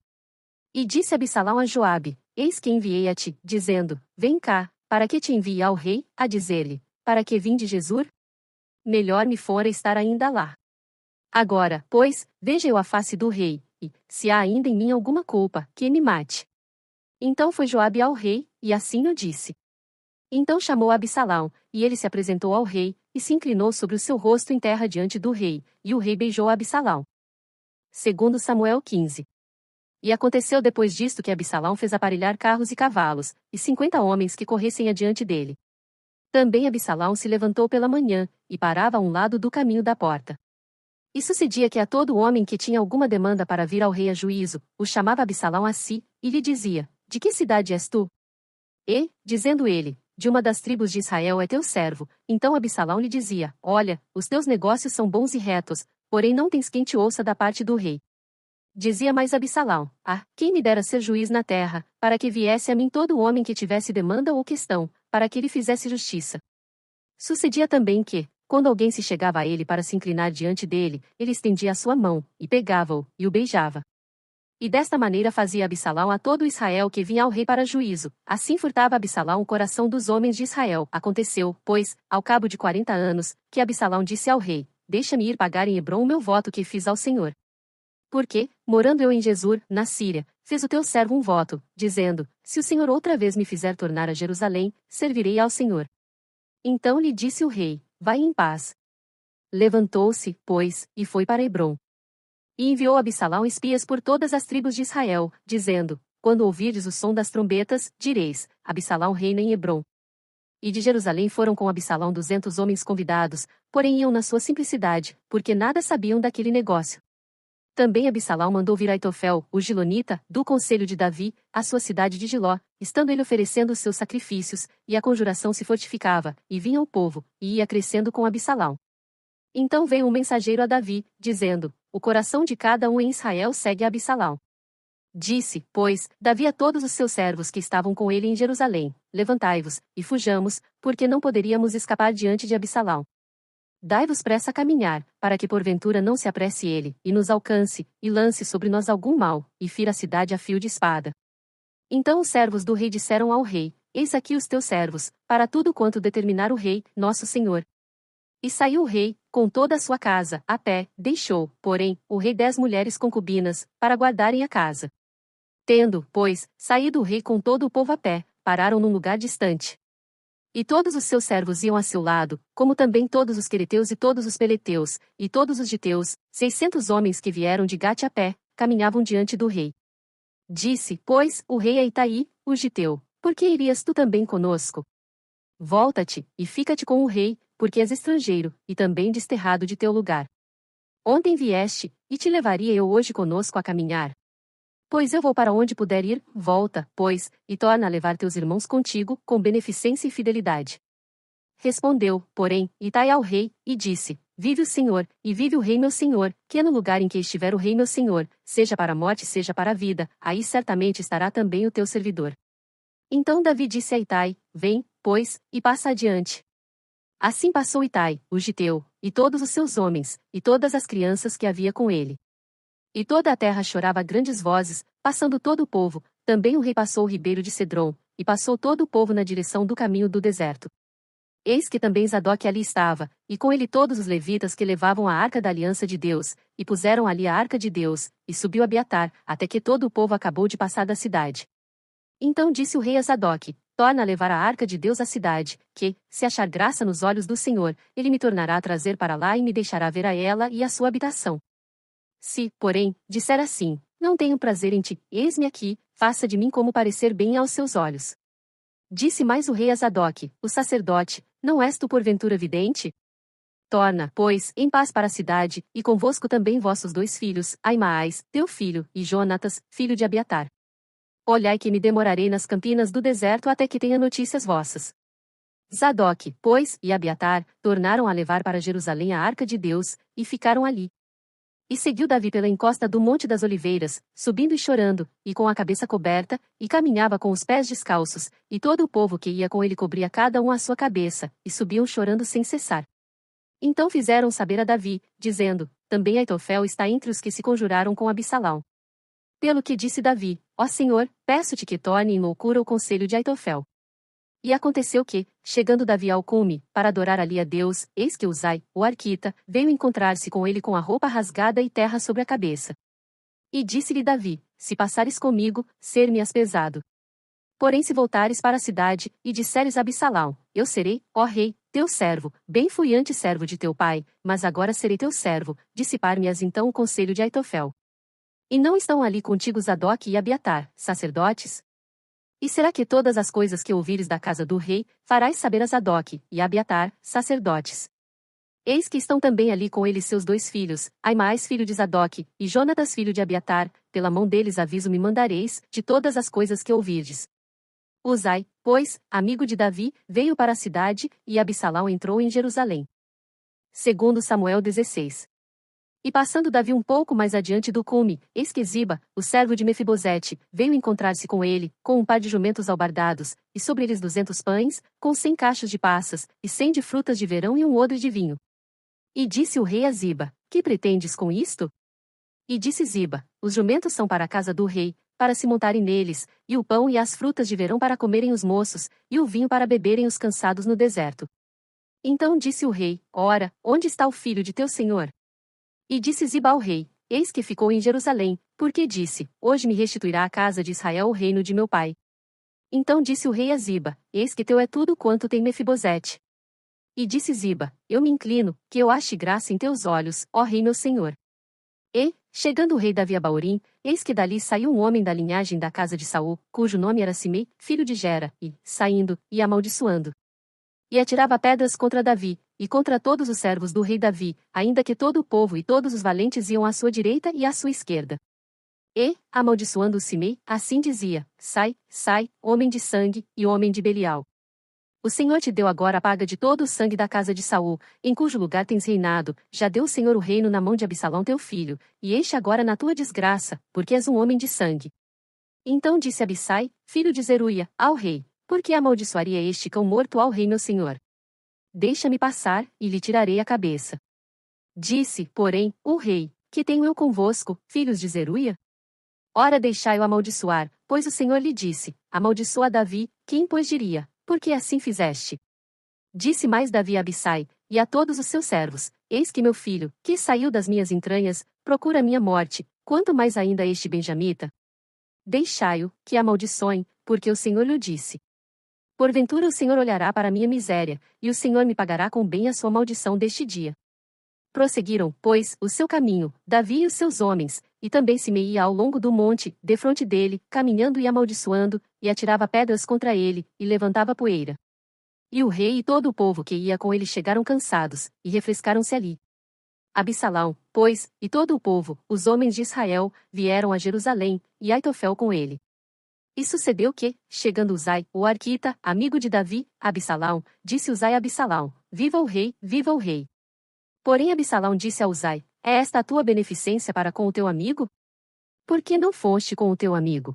E disse Absalão a Joabe: Eis que enviei a ti, dizendo: Vem cá, para que te envie ao rei, a dizer-lhe: Para que vim de Jesur? Melhor me fora estar ainda lá. Agora, pois, veja eu a face do rei, e, se há ainda em mim alguma culpa, que me mate. Então foi Joabe ao rei, e assim o disse. Então chamou Absalão, e ele se apresentou ao rei, e se inclinou sobre o seu rosto em terra diante do rei, e o rei beijou Absalão. Segundo Samuel 15. E aconteceu depois disto que Absalão fez aparelhar carros e cavalos, e 50 homens que corressem adiante dele. Também Absalão se levantou pela manhã, e parava a um lado do caminho da porta. E sucedia que a todo homem que tinha alguma demanda para vir ao rei a juízo, o chamava Absalão a si, e lhe dizia: De que cidade és tu? E, dizendo ele: De uma das tribos de Israel é teu servo, então Absalão lhe dizia: Olha, os teus negócios são bons e retos, porém não tens quem te ouça da parte do rei. Dizia mais Absalão: quem me dera ser juiz na terra, para que viesse a mim todo homem que tivesse demanda ou questão, para que lhe fizesse justiça. Sucedia também que, quando alguém se chegava a ele para se inclinar diante dele, ele estendia a sua mão, e pegava-o, e o beijava. E desta maneira fazia Absalão a todo Israel que vinha ao rei para juízo, assim furtava Absalão o coração dos homens de Israel. Aconteceu, pois, ao cabo de 40 anos, que Absalão disse ao rei: Deixa-me ir pagar em Hebrom o meu voto que fiz ao Senhor. Porque, morando eu em Jesur, na Síria, fez o teu servo um voto, dizendo: Se o Senhor outra vez me fizer tornar a Jerusalém, servirei ao Senhor. Então lhe disse o rei: Vai em paz. Levantou-se, pois, e foi para Hebrom. E enviou Absalão espias por todas as tribos de Israel, dizendo: Quando ouvirdes o som das trombetas, direis: Absalão reina em Hebrom. E de Jerusalém foram com Absalão 200 homens convidados, porém iam na sua simplicidade, porque nada sabiam daquele negócio. Também Absalão mandou vir Aitofel, o Gilonita, do conselho de Davi, à sua cidade de Giló, estando ele oferecendo os seus sacrifícios, e a conjuração se fortificava, e vinha o povo, e ia crescendo com Absalão. Então veio um mensageiro a Davi, dizendo: O coração de cada um em Israel segue a Absalão. Disse, pois, Davi a todos os seus servos que estavam com ele em Jerusalém: Levantai-vos, e fujamos, porque não poderíamos escapar diante de Absalão. Dai-vos pressa a caminhar, para que porventura não se apresse ele, e nos alcance, e lance sobre nós algum mal, e fira a cidade a fio de espada. Então os servos do rei disseram ao rei: Eis aqui os teus servos, para tudo quanto determinar o rei, nosso senhor. E saiu o rei, com toda a sua casa, a pé, deixou, porém, o rei 10 mulheres concubinas, para guardarem a casa. Tendo, pois, saído o rei com todo o povo a pé, pararam num lugar distante. E todos os seus servos iam a seu lado, como também todos os quereteus e todos os peleteus, e todos os giteus, 600 homens que vieram de Gate a pé, caminhavam diante do rei. Disse, pois, o rei a Itai, o giteu, por que irias tu também conosco? Volta-te, e fica-te com o rei, porque és estrangeiro, e também desterrado de teu lugar. Ontem vieste, e te levaria eu hoje conosco a caminhar. Pois eu vou para onde puder ir, volta, pois, e torna a levar teus irmãos contigo, com beneficência e fidelidade. Respondeu, porém, Itai ao rei, e disse, vive o Senhor, e vive o rei meu senhor, que no lugar em que estiver o rei meu senhor, seja para a morte seja para a vida, aí certamente estará também o teu servidor. Então Davi disse a Itai, vem, pois, e passa adiante. Assim passou Itai, o giteu, e todos os seus homens, e todas as crianças que havia com ele. E toda a terra chorava a grandes vozes, passando todo o povo, também o rei passou o ribeiro de Cedron, e passou todo o povo na direção do caminho do deserto. Eis que também Zadok ali estava, e com ele todos os levitas que levavam a arca da aliança de Deus, e puseram ali a arca de Deus, e subiu Abiatar, até que todo o povo acabou de passar da cidade. Então disse o rei a Zadok, torna a levar a arca de Deus à cidade, que, se achar graça nos olhos do Senhor, ele me tornará a trazer para lá e me deixará ver a ela e a sua habitação. Se, porém, disser assim, não tenho prazer em ti, eis-me aqui, faça de mim como parecer bem aos seus olhos. Disse mais o rei a Zadok, o sacerdote, não és tu porventura vidente? Torna, pois, em paz para a cidade, e convosco também vossos 2 filhos, Aimaas, teu filho, e Jonatas, filho de Abiatar. Olhai que me demorarei nas campinas do deserto até que tenha notícias vossas. Zadok, pois, e Abiatar, tornaram a levar para Jerusalém a arca de Deus, e ficaram ali. E seguiu Davi pela encosta do Monte das Oliveiras, subindo e chorando, e com a cabeça coberta, e caminhava com os pés descalços, e todo o povo que ia com ele cobria cada um a sua cabeça, e subiam chorando sem cessar. Então fizeram saber a Davi, dizendo, também Aitofel está entre os que se conjuraram com Absalão. Pelo que disse Davi, ó Senhor, peço-te que torne em loucura o conselho de Aitofel. E aconteceu que, chegando Davi ao cume, para adorar ali a Deus, eis que Uzai, o arquita, veio encontrar-se com ele com a roupa rasgada e terra sobre a cabeça. E disse-lhe Davi, se passares comigo, ser-me-ás pesado. Porém se voltares para a cidade, e disseres a Absalão, eu serei, ó rei, teu servo, bem fui antes servo de teu pai, mas agora serei teu servo, dissipar-me-ás então o conselho de Aitofel. E não estão ali contigo Zadok e Abiatar, sacerdotes? E será que todas as coisas que ouvires da casa do rei, farás saber a Zadok, e a Abiatar, sacerdotes? Eis que estão também ali com eles seus 2 filhos, Aimaas filho de Zadok, e Jonatas filho de Abiatar, pela mão deles aviso me mandareis, de todas as coisas que ouvirdes. Uzai, pois, amigo de Davi, veio para a cidade, e Absalão entrou em Jerusalém. Segundo Samuel 16. E passando Davi um pouco mais adiante do cume, eis que Ziba, o servo de Mefibosete, veio encontrar-se com ele, com um par de jumentos albardados, e sobre eles 200 pães, com 100 cachos de passas, e 100 de frutas de verão e um odre de vinho. E disse o rei a Ziba, que pretendes com isto? E disse Ziba, os jumentos são para a casa do rei, para se montarem neles, e o pão e as frutas de verão para comerem os moços, e o vinho para beberem os cansados no deserto. Então disse o rei, ora, onde está o filho de teu senhor? E disse Ziba ao rei, eis que ficou em Jerusalém, porque disse, hoje me restituirá a casa de Israel o reino de meu pai. Então disse o rei a Ziba, eis que teu é tudo quanto tem Mefibosete. E disse Ziba, eu me inclino, que eu ache graça em teus olhos, ó rei meu senhor. E, chegando o rei Davi a Baurim, eis que dali saiu um homem da linhagem da casa de Saul, cujo nome era Simei, filho de Gera, e, saindo, ia amaldiçoando. E atirava pedras contra Davi, e contra todos os servos do rei Davi, ainda que todo o povo e todos os valentes iam à sua direita e à sua esquerda. E, amaldiçoando o Simei, assim dizia, sai, sai, homem de sangue, e homem de Belial. O Senhor te deu agora a paga de todo o sangue da casa de Saul, em cujo lugar tens reinado, já deu o Senhor o reino na mão de Absalão teu filho, e este agora na tua desgraça, porque és um homem de sangue. Então disse Abissai, filho de Zeruia, ao rei, por que amaldiçoaria este cão morto ao rei meu senhor? Deixa-me passar, e lhe tirarei a cabeça. Disse, porém, o rei, que tenho eu convosco, filhos de Zeruia? Ora deixai-o amaldiçoar, pois o Senhor lhe disse, amaldiçoa Davi, quem pois diria, porque assim fizeste? Disse mais Davi a Abissai, e a todos os seus servos, eis que meu filho, que saiu das minhas entranhas, procura minha morte, quanto mais ainda este benjamita? Deixai-o, que amaldiçoem, porque o Senhor lhe disse. Porventura o Senhor olhará para a minha miséria, e o Senhor me pagará com bem a sua maldição deste dia. Prosseguiram, pois, o seu caminho, Davi e os seus homens, e também Simei ia ao longo do monte, defronte dele, caminhando e amaldiçoando, e atirava pedras contra ele, e levantava poeira. E o rei e todo o povo que ia com ele chegaram cansados, e refrescaram-se ali. Absalão, pois, e todo o povo, os homens de Israel, vieram a Jerusalém, e Aitofel com ele. E sucedeu que, chegando Uzai, o arquita, amigo de Davi, a Absalão, disse Uzai a Absalão: Viva o rei, viva o rei. Porém Absalão disse a Uzai: É esta a tua beneficência para com o teu amigo? Por que não foste com o teu amigo?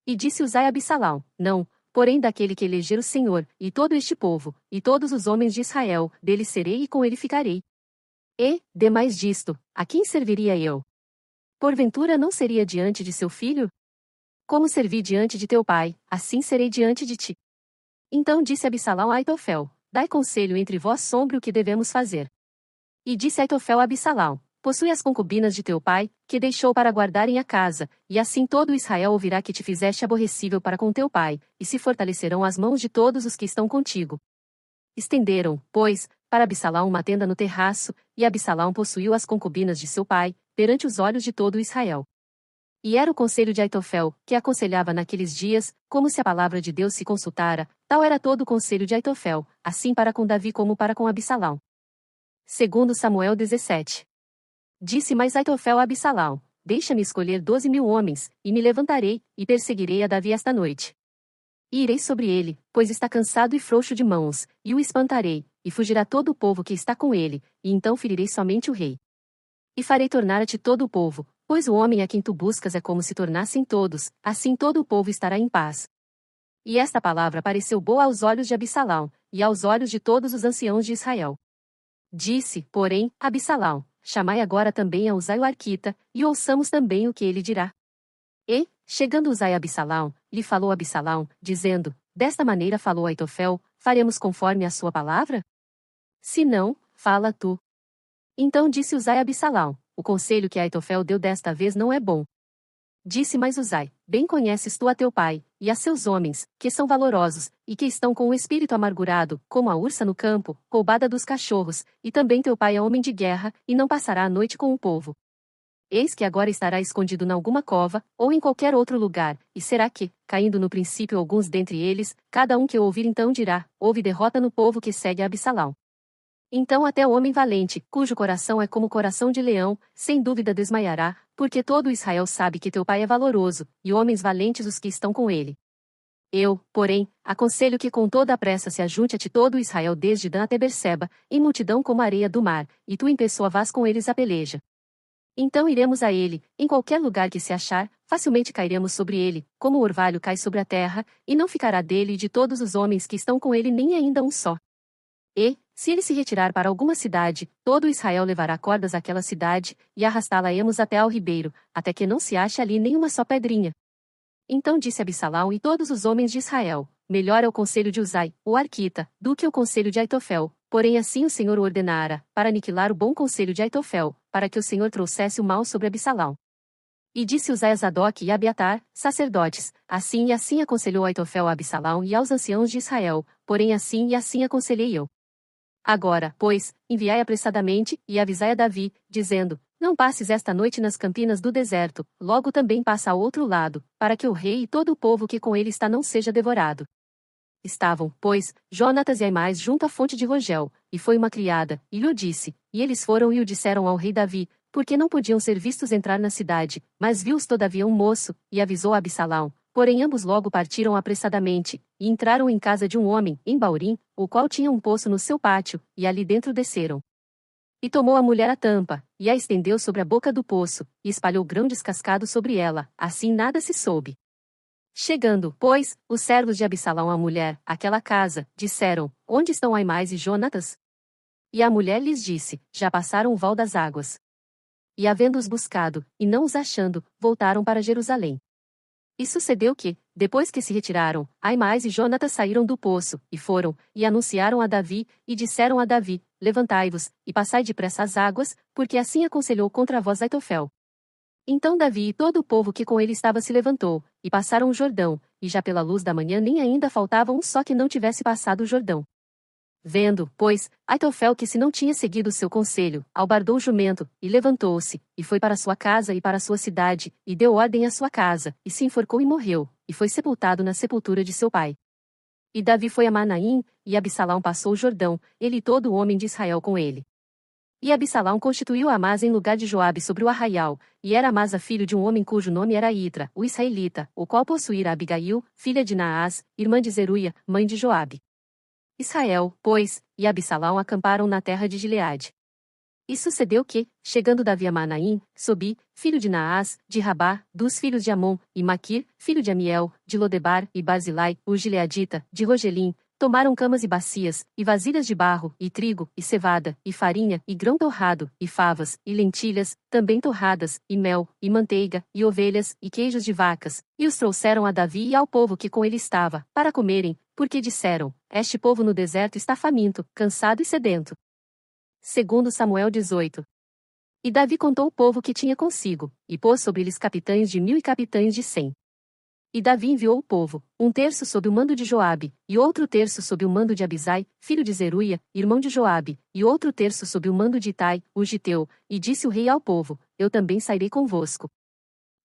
E disse Uzai a Absalão: Não, porém daquele que eleger o Senhor, e todo este povo, e todos os homens de Israel, dele serei e com ele ficarei. E, demais disto, a quem serviria eu? Porventura não seria diante de seu filho? Como servi diante de teu pai, assim serei diante de ti. Então disse Absalão a Aitofel: Dai conselho entre vós sobre o que devemos fazer. E disse Aitofel a Absalão: Possui as concubinas de teu pai, que deixou para guardarem a casa, e assim todo Israel ouvirá que te fizeste aborrecível para com teu pai, e se fortalecerão as mãos de todos os que estão contigo. Estenderam, pois, para Absalão uma tenda no terraço, e Absalão possuiu as concubinas de seu pai, perante os olhos de todo Israel. E era o conselho de Aitofel, que aconselhava naqueles dias, como se a palavra de Deus se consultara, tal era todo o conselho de Aitofel, assim para com Davi como para com Absalão. Segundo Samuel 17. Disse mais Aitofel a Absalão: Deixa-me escolher 12.000 homens, e me levantarei, e perseguirei a Davi esta noite. E irei sobre ele, pois está cansado e frouxo de mãos, e o espantarei, e fugirá todo o povo que está com ele, e então ferirei somente o rei. E farei tornar a ti todo o povo, pois o homem a quem tu buscas é como se tornassem todos, assim todo o povo estará em paz. E esta palavra pareceu boa aos olhos de Absalão, e aos olhos de todos os anciãos de Israel. Disse, porém, Absalão: Chamai agora também a Uzai o arquita, e ouçamos também o que ele dirá. E, chegando Uzai a Absalão, lhe falou Absalão, dizendo: Desta maneira falou Aitofel: Faremos conforme a sua palavra? Se não, fala tu. Então disse Uzai a Absalão: O conselho que Aitofel deu desta vez não é bom. Disse mais Uzai: Bem conheces tu a teu pai, e a seus homens, que são valorosos, e que estão com o espírito amargurado, como a ursa no campo, roubada dos cachorros, e também teu pai é homem de guerra, e não passará a noite com o povo. Eis que agora estará escondido nalguma cova, ou em qualquer outro lugar, e será que, caindo no princípio alguns dentre eles, cada um que o ouvir então dirá: Houve derrota no povo que segue a Absalão. Então até o homem valente, cujo coração é como coração de leão, sem dúvida desmaiará, porque todo Israel sabe que teu pai é valoroso, e homens valentes os que estão com ele. Eu, porém, aconselho que com toda a pressa se ajunte a ti todo Israel desde Dan até Berseba, em multidão como a areia do mar, e tu em pessoa vás com eles a peleja. Então iremos a ele, em qualquer lugar que se achar, facilmente cairemos sobre ele, como o orvalho cai sobre a terra, e não ficará dele e de todos os homens que estão com ele nem ainda um só. E, se ele se retirar para alguma cidade, todo Israel levará cordas àquela cidade, e arrastá-la-emos até ao ribeiro, até que não se ache ali nenhuma só pedrinha. Então disse Absalão e todos os homens de Israel: Melhor é o conselho de Uzai, o arquita, do que o conselho de Aitofel, porém assim o Senhor o ordenara, para aniquilar o bom conselho de Aitofel, para que o Senhor trouxesse o mal sobre Absalão. E disse Uzai a Zadoque e Abiatar, sacerdotes: Assim e assim aconselhou Aitofel a Absalão e aos anciãos de Israel, porém assim e assim aconselhei eu. Agora, pois, enviai apressadamente, e avisai a Davi, dizendo: Não passes esta noite nas campinas do deserto, logo também passa ao outro lado, para que o rei e todo o povo que com ele está não seja devorado. Estavam, pois, Jonatas e Aimais junto à fonte de Rogel, e foi uma criada, e lhe o disse, e eles foram e o disseram ao rei Davi, porque não podiam ser vistos entrar na cidade, mas viu-os todavia um moço, e avisou a Absalão. Porém ambos logo partiram apressadamente, e entraram em casa de um homem, em Baurim, o qual tinha um poço no seu pátio, e ali dentro desceram. E tomou a mulher a tampa, e a estendeu sobre a boca do poço, e espalhou grão descascado sobre ela, assim nada se soube. Chegando, pois, os servos de Absalão à mulher, àquela casa, disseram: Onde estão Aimais e Jonatas? E a mulher lhes disse: Já passaram o val das águas. E havendo-os buscado, e não os achando, voltaram para Jerusalém. E sucedeu que, depois que se retiraram, Aimais e Jonatas saíram do poço, e foram, e anunciaram a Davi, e disseram a Davi: Levantai-vos, e passai depressa as águas, porque assim aconselhou contra vós Aitofel. Então Davi e todo o povo que com ele estava se levantou, e passaram o Jordão, e já pela luz da manhã nem ainda faltava um só que não tivesse passado o Jordão. Vendo, pois, Aitofel que se não tinha seguido seu conselho, albardou o jumento, e levantou-se, e foi para sua casa e para sua cidade, e deu ordem à sua casa, e se enforcou e morreu, e foi sepultado na sepultura de seu pai. E Davi foi a Manaim, e Absalão passou o Jordão, ele e todo o homem de Israel com ele. E Absalão constituiu Amasa em lugar de Joabe sobre o arraial, e era Amasa filho de um homem cujo nome era Itra, o israelita, o qual possuíra Abigail, filha de Naás, irmã de Zeruia, mãe de Joabe. Israel, pois, e Absalão acamparam na terra de Gileade. E sucedeu que, chegando Davi a Manaim, Sobi, filho de Naás, de Rabá, dos filhos de Amon, e Maquir, filho de Amiel, de Lodebar, e Barzilai, o gileadita, de Rogelim, tomaram camas e bacias, e vasilhas de barro, e trigo, e cevada, e farinha, e grão torrado, e favas, e lentilhas, também torradas, e mel, e manteiga, e ovelhas, e queijos de vacas, e os trouxeram a Davi e ao povo que com ele estava, para comerem, porque disseram: Este povo no deserto está faminto, cansado e sedento. Segundo Samuel 18. E Davi contou o povo que tinha consigo, e pôs sobre eles capitães de 1000 e capitães de 100. E Davi enviou o povo, um terço sob o mando de Joabe, e outro terço sob o mando de Abisai, filho de Zeruia, irmão de Joabe, e outro terço sob o mando de Itai, o giteu, e disse o rei ao povo: Eu também sairei convosco.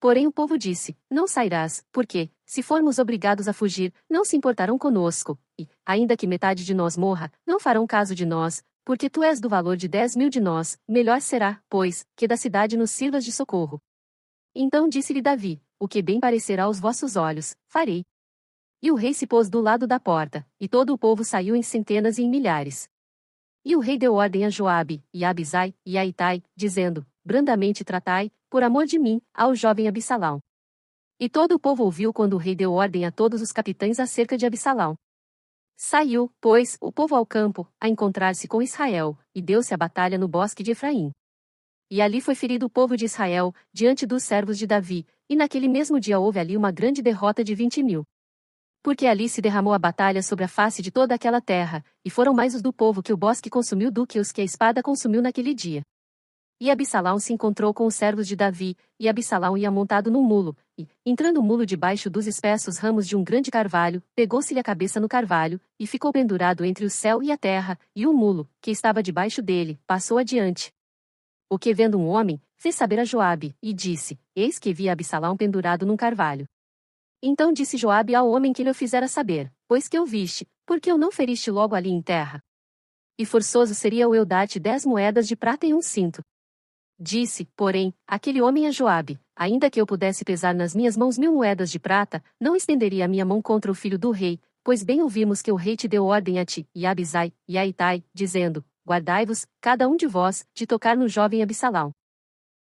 Porém o povo disse: Não sairás, porque, se formos obrigados a fugir, não se importarão conosco, e, ainda que metade de nós morra, não farão caso de nós, porque tu és do valor de 10.000 de nós, melhor será, pois, que da cidade nos sirvas de socorro. Então disse-lhe Davi: O que bem parecerá aos vossos olhos, farei. E o rei se pôs do lado da porta, e todo o povo saiu em centenas e em milhares. E o rei deu ordem a Joabe, e a Abisai, e a Itai, dizendo: Brandamente tratai, por amor de mim, ao jovem Absalão. E todo o povo ouviu quando o rei deu ordem a todos os capitães acerca de Absalão. Saiu, pois, o povo ao campo, a encontrar-se com Israel, e deu-se a batalha no bosque de Efraim. E ali foi ferido o povo de Israel, diante dos servos de Davi, e naquele mesmo dia houve ali uma grande derrota de 20.000. Porque ali se derramou a batalha sobre a face de toda aquela terra, e foram mais os do povo que o bosque consumiu do que os que a espada consumiu naquele dia. E Absalão se encontrou com os servos de Davi, e Absalão ia montado num mulo, e, entrando o mulo debaixo dos espessos ramos de um grande carvalho, pegou-se-lhe a cabeça no carvalho, e ficou pendurado entre o céu e a terra, e o mulo, que estava debaixo dele, passou adiante. O que vendo um homem, fez saber a Joabe, e disse: Eis que vi Absalão pendurado num carvalho. Então disse Joabe ao homem que lhe o fizera saber: Pois que o viste, por que o não feriste logo ali em terra? E forçoso seria eu dar-te 10 moedas de prata e um cinto. Disse, porém, aquele homem a Joabe: Ainda que eu pudesse pesar nas minhas mãos 1000 moedas de prata, não estenderia a minha mão contra o filho do rei, pois bem ouvimos que o rei te deu ordem a ti, e a Abisai, e a Itai, dizendo: Guardai-vos, cada um de vós, de tocar no jovem Absalão.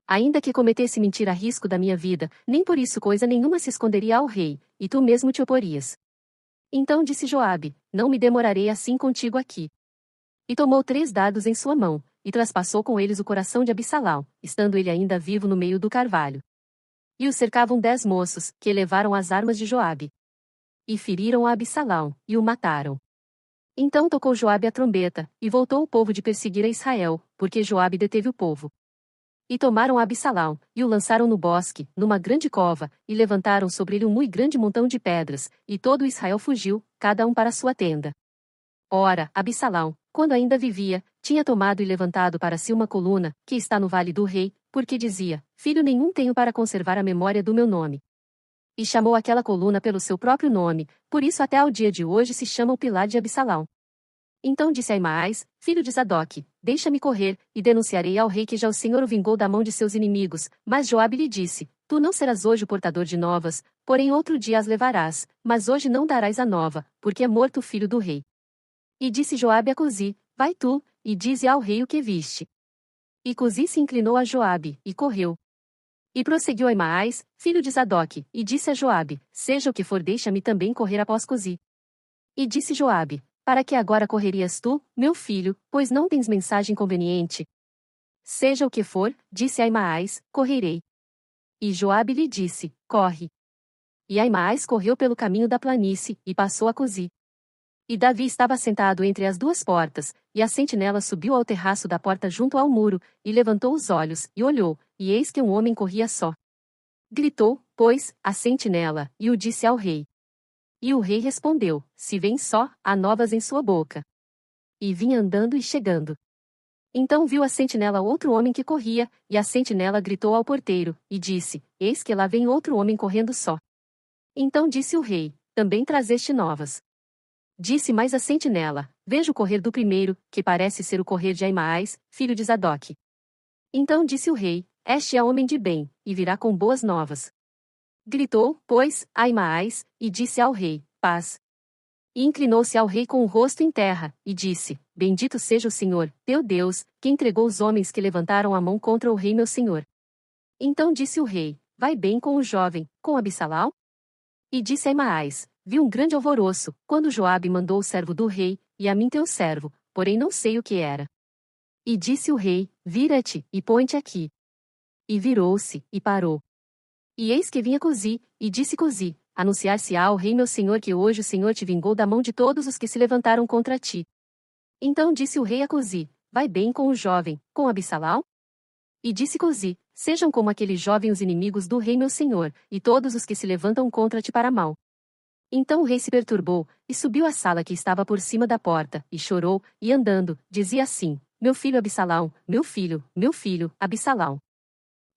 Ainda que cometesse mentira a risco da minha vida, nem por isso coisa nenhuma se esconderia ao rei, e tu mesmo te oporias. Então disse Joabe: Não me demorarei assim contigo aqui. E tomou 3 dardos em sua mão, e traspassou com eles o coração de Absalão, estando ele ainda vivo no meio do carvalho. E o cercavam 10 moços, que levaram as armas de Joabe. E feriram a Absalão, e o mataram. Então tocou Joabe a trombeta, e voltou o povo de perseguir a Israel, porque Joabe deteve o povo. E tomaram Absalão, e o lançaram no bosque, numa grande cova, e levantaram sobre ele um muito grande montão de pedras, e todo Israel fugiu, cada um para sua tenda. Ora, Absalão, quando ainda vivia, tinha tomado e levantado para si uma coluna, que está no vale do rei, porque dizia: Filho nenhum tenho para conservar a memória do meu nome. E chamou aquela coluna pelo seu próprio nome, por isso até ao dia de hoje se chama o pilar de Absalão. Então disse Aimaas, filho de Zadoque: Deixa-me correr, e denunciarei ao rei que já o Senhor o vingou da mão de seus inimigos. Mas Joabe lhe disse: Tu não serás hoje o portador de novas, porém outro dia as levarás, mas hoje não darás a nova, porque é morto o filho do rei. E disse Joabe a Cusi: Vai tu, e dize ao rei o que viste. E Cusi se inclinou a Joabe, e correu. E prosseguiu Aimaas, filho de Zadoque, e disse a Joabe: Seja o que for, deixa-me também correr após Cusi. E disse Joabe: Para que agora correrias tu, meu filho, pois não tens mensagem conveniente? Seja o que for, disse Aimaas, correrei. E Joabe lhe disse: Corre. E Aimaas correu pelo caminho da planície, e passou a Cusi. E Davi estava sentado entre as 2 portas, e a sentinela subiu ao terraço da porta junto ao muro, e levantou os olhos, e olhou, e eis que um homem corria só. Gritou, pois, a sentinela, e o disse ao rei. E o rei respondeu: Se vem só, há novas em sua boca. E vinha andando e chegando. Então viu a sentinela outro homem que corria, e a sentinela gritou ao porteiro, e disse: Eis que lá vem outro homem correndo só. Então disse o rei: Também trazeste novas. Disse mais a sentinela: Vejo o correr do primeiro, que parece ser o correr de Aimaas, filho de Zadoque. Então disse o rei: Este é homem de bem, e virá com boas novas. Gritou, pois, Aimaas, e disse ao rei: Paz. E inclinou-se ao rei com o rosto em terra, e disse: Bendito seja o Senhor, teu Deus, que entregou os homens que levantaram a mão contra o rei meu senhor. Então disse o rei: Vai bem com o jovem, com Abissalau? E disse Aimaas: Vi um grande alvoroço, quando Joabe mandou o servo do rei, e a mim teu servo, porém não sei o que era. E disse o rei: Vira-te, e põe-te aqui. E virou-se, e parou. E eis que vinha Cusi, e disse Cusi: Anunciar-se-á ao rei meu senhor que hoje o Senhor te vingou da mão de todos os que se levantaram contra ti. Então disse o rei a Cusi: Vai bem com o jovem, com Abissalau? E disse Cusi: Sejam como aquele jovem os inimigos do rei meu senhor, e todos os que se levantam contra ti para mal. Então o rei se perturbou, e subiu à sala que estava por cima da porta, e chorou, e andando, dizia assim: Meu filho Abissalau, meu filho, Abissalau.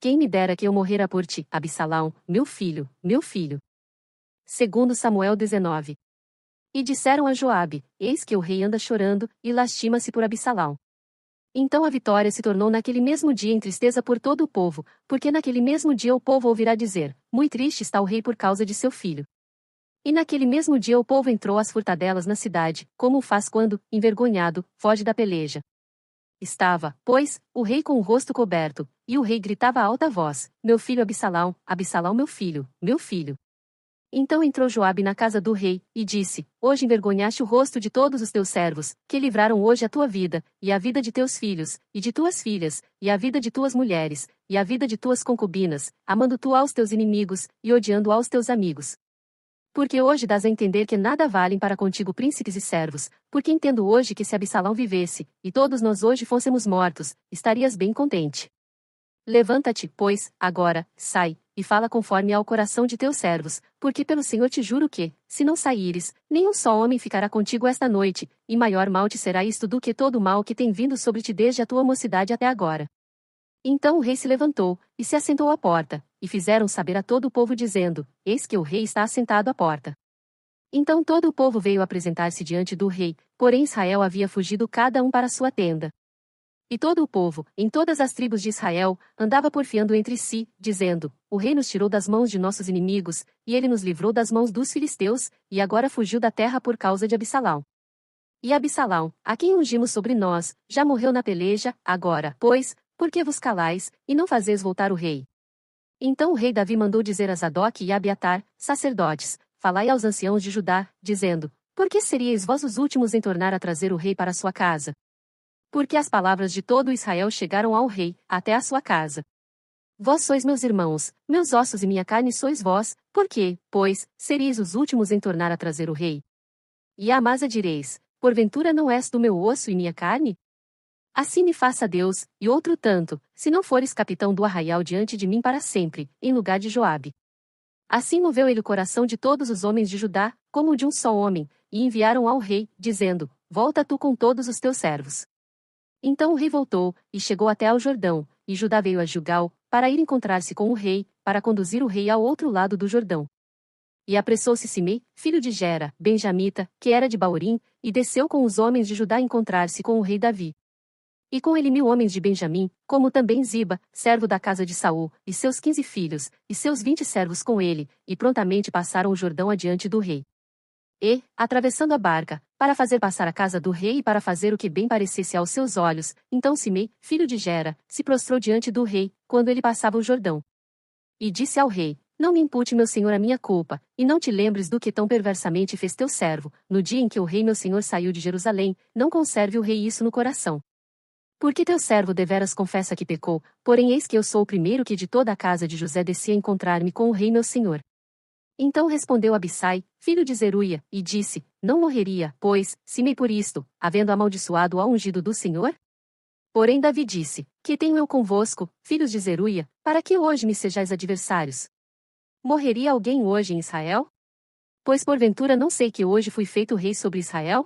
Quem me dera que eu morrera por ti, Abissalau, meu filho, meu filho. Segundo Samuel 19. E disseram a Joabe: Eis que o rei anda chorando, e lastima-se por Abissalau. Então a vitória se tornou naquele mesmo dia em tristeza por todo o povo, porque naquele mesmo dia o povo ouvirá dizer: Muito triste está o rei por causa de seu filho. E naquele mesmo dia o povo entrou às furtadelas na cidade, como o faz quando, envergonhado, foge da peleja. Estava, pois, o rei com o rosto coberto, e o rei gritava a alta voz: Meu filho Abissalau, Abissalau meu filho, meu filho. Então entrou Joabe na casa do rei, e disse: Hoje envergonhaste o rosto de todos os teus servos, que livraram hoje a tua vida, e a vida de teus filhos, e de tuas filhas, e a vida de tuas mulheres, e a vida de tuas concubinas, amando tu aos teus inimigos, e odiando aos teus amigos. Porque hoje dás a entender que nada valem para contigo príncipes e servos, porque entendo hoje que se Absalão vivesse, e todos nós hoje fôssemos mortos, estarias bem contente. Levanta-te, pois, agora, sai, e fala conforme ao coração de teus servos, porque pelo Senhor te juro que, se não saíres, nenhum só homem ficará contigo esta noite, e maior mal te será isto do que todo o mal que tem vindo sobre ti desde a tua mocidade até agora. Então o rei se levantou, e se assentou à porta, e fizeram saber a todo o povo dizendo: Eis que o rei está assentado à porta. Então todo o povo veio apresentar-se diante do rei, porém Israel havia fugido cada um para sua tenda. E todo o povo, em todas as tribos de Israel, andava porfiando entre si, dizendo: O rei nos tirou das mãos de nossos inimigos, e ele nos livrou das mãos dos filisteus, e agora fugiu da terra por causa de Absalão. E Absalão, a quem ungimos sobre nós, já morreu na peleja, agora, pois, por que vos calais, e não fazeis voltar o rei? Então o rei Davi mandou dizer a Zadoque e Abiatar, sacerdotes: Falai aos anciãos de Judá, dizendo: Por que seríeis vós os últimos em tornar a trazer o rei para sua casa? Porque as palavras de todo Israel chegaram ao rei, até a sua casa. Vós sois meus irmãos, meus ossos e minha carne sois vós, por quê, pois, seríeis os últimos em tornar a trazer o rei? E a Amasa direis: Porventura não és do meu osso e minha carne? Assim me faça Deus, e outro tanto, se não fores capitão do arraial diante de mim para sempre, em lugar de Joabe. Assim moveu ele o coração de todos os homens de Judá, como o de um só homem, e enviaram ao rei, dizendo: Volta tu com todos os teus servos. Então o rei voltou, e chegou até ao Jordão, e Judá veio a Gilgal, para ir encontrar-se com o rei, para conduzir o rei ao outro lado do Jordão. E apressou-se Simei, filho de Gera, benjamita, que era de Baurim, e desceu com os homens de Judá a encontrar-se com o rei Davi. E com ele 1000 homens de Benjamim, como também Ziba, servo da casa de Saul, e seus 15 filhos, e seus 20 servos com ele, e prontamente passaram o Jordão adiante do rei. E, atravessando a barca, para fazer passar a casa do rei e para fazer o que bem parecesse aos seus olhos, então Simei, filho de Gera, se prostrou diante do rei, quando ele passava o Jordão. E disse ao rei: Não me impute meu senhor a minha culpa, e não te lembres do que tão perversamente fez teu servo, no dia em que o rei meu senhor saiu de Jerusalém, não conserve o rei isso no coração. Porque teu servo deveras confessa que pecou, porém eis que eu sou o primeiro que de toda a casa de José desci a encontrar-me com o rei meu senhor. Então respondeu Abissai, filho de Zeruia, e disse: Não morreria, pois, Simei por isto, havendo amaldiçoado ao ungido do Senhor? Porém Davi disse: Que tenho eu convosco, filhos de Zeruia, para que hoje me sejais adversários? Morreria alguém hoje em Israel? Pois porventura não sei que hoje fui feito rei sobre Israel?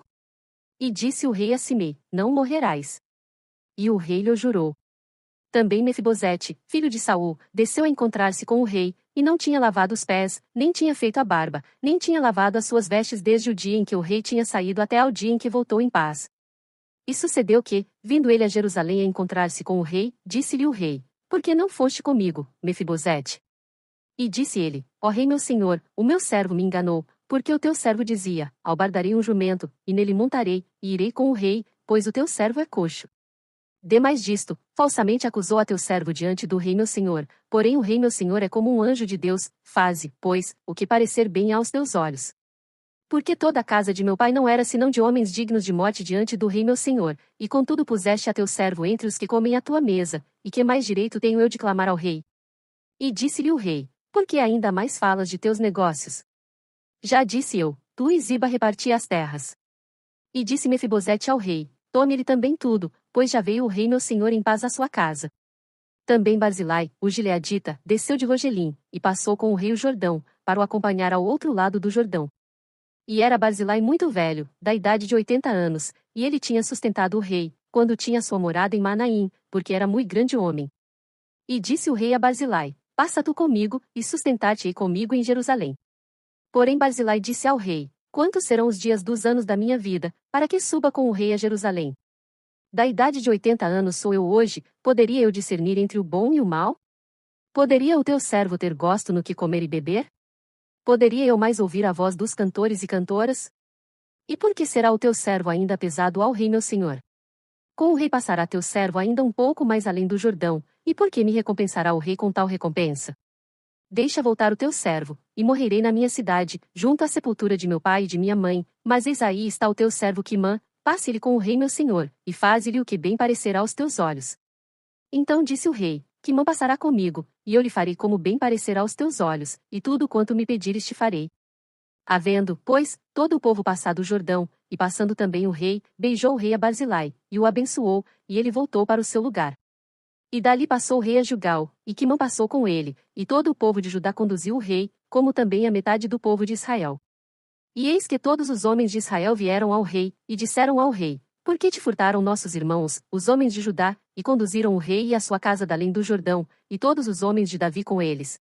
E disse o rei a Simei: Não morrerás. E o rei lhe jurou. Também Mefibosete, filho de Saul, desceu a encontrar-se com o rei, e não tinha lavado os pés, nem tinha feito a barba, nem tinha lavado as suas vestes desde o dia em que o rei tinha saído até ao dia em que voltou em paz. E sucedeu que, vindo ele a Jerusalém a encontrar-se com o rei, disse-lhe o rei: Por que não foste comigo, Mefibosete? E disse ele: Ó rei meu senhor, o meu servo me enganou, porque o teu servo dizia: Albardarei um jumento, e nele montarei, e irei com o rei, pois o teu servo é coxo. Demais disto, falsamente acusou a teu servo diante do rei meu senhor, porém o rei meu senhor é como um anjo de Deus, faze, pois, o que parecer bem aos teus olhos. Porque toda a casa de meu pai não era senão de homens dignos de morte diante do rei meu senhor, e contudo puseste a teu servo entre os que comem à tua mesa, e que mais direito tenho eu de clamar ao rei? E disse-lhe o rei: Por que ainda mais falas de teus negócios? Já disse eu, tu e Ziba reparti as terras. E disse Mefibosete ao rei: Tome-lhe também tudo, pois já veio o rei meu senhor em paz à sua casa. Também Barzilai, o gileadita, desceu de Rogelim, e passou com o rei o Jordão, para o acompanhar ao outro lado do Jordão. E era Barzilai muito velho, da idade de 80 anos, e ele tinha sustentado o rei, quando tinha sua morada em Manaim, porque era muito grande homem. E disse o rei a Barzilai: Passa tu comigo, e sustentar-te-ei comigo em Jerusalém. Porém Barzilai disse ao rei: Quantos serão os dias dos anos da minha vida, para que suba com o rei a Jerusalém? Da idade de 80 anos sou eu hoje, poderia eu discernir entre o bom e o mal? Poderia o teu servo ter gosto no que comer e beber? Poderia eu mais ouvir a voz dos cantores e cantoras? E por que será o teu servo ainda pesado ao rei meu senhor? Com o rei passará teu servo ainda um pouco mais além do Jordão, e por que me recompensará o rei com tal recompensa? Deixa voltar o teu servo, e morrerei na minha cidade, junto à sepultura de meu pai e de minha mãe, mas eis aí está o teu servo Quimã, passe-lhe com o rei meu senhor, e faze-lhe o que bem parecerá aos teus olhos. Então disse o rei: Quimã passará comigo, e eu lhe farei como bem parecerá aos teus olhos, e tudo quanto me pedires te farei. Havendo, pois, todo o povo passado o Jordão, e passando também o rei, beijou o rei a Barzilai, e o abençoou, e ele voltou para o seu lugar. E dali passou o rei a Gilgal, e Quimã passou com ele, e todo o povo de Judá conduziu o rei, como também a metade do povo de Israel. E eis que todos os homens de Israel vieram ao rei, e disseram ao rei: Por que te furtaram nossos irmãos, os homens de Judá, e conduziram o rei e a sua casa da além do Jordão, e todos os homens de Davi com eles?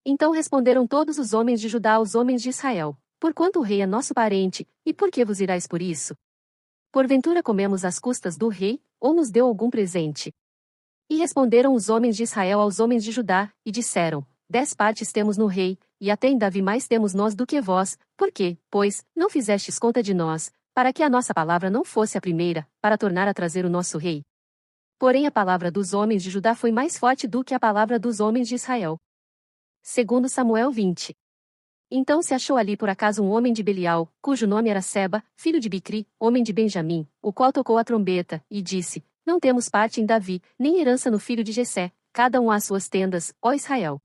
Então responderam todos os homens de Judá aos homens de Israel: Porquanto o rei é nosso parente, e por que vos irais por isso? Porventura comemos às custas do rei, ou nos deu algum presente? E responderam os homens de Israel aos homens de Judá, e disseram: 10 partes temos no rei, e até em Davi mais temos nós do que vós, porque, pois, não fizestes conta de nós, para que a nossa palavra não fosse a primeira, para tornar a trazer o nosso rei? Porém a palavra dos homens de Judá foi mais forte do que a palavra dos homens de Israel. Segundo Samuel 20. Então se achou ali por acaso um homem de Belial, cujo nome era Seba, filho de Bicri, homem de Benjamim, o qual tocou a trombeta, e disse: Não temos parte em Davi, nem herança no filho de Jessé, cada um às suas tendas, ó Israel.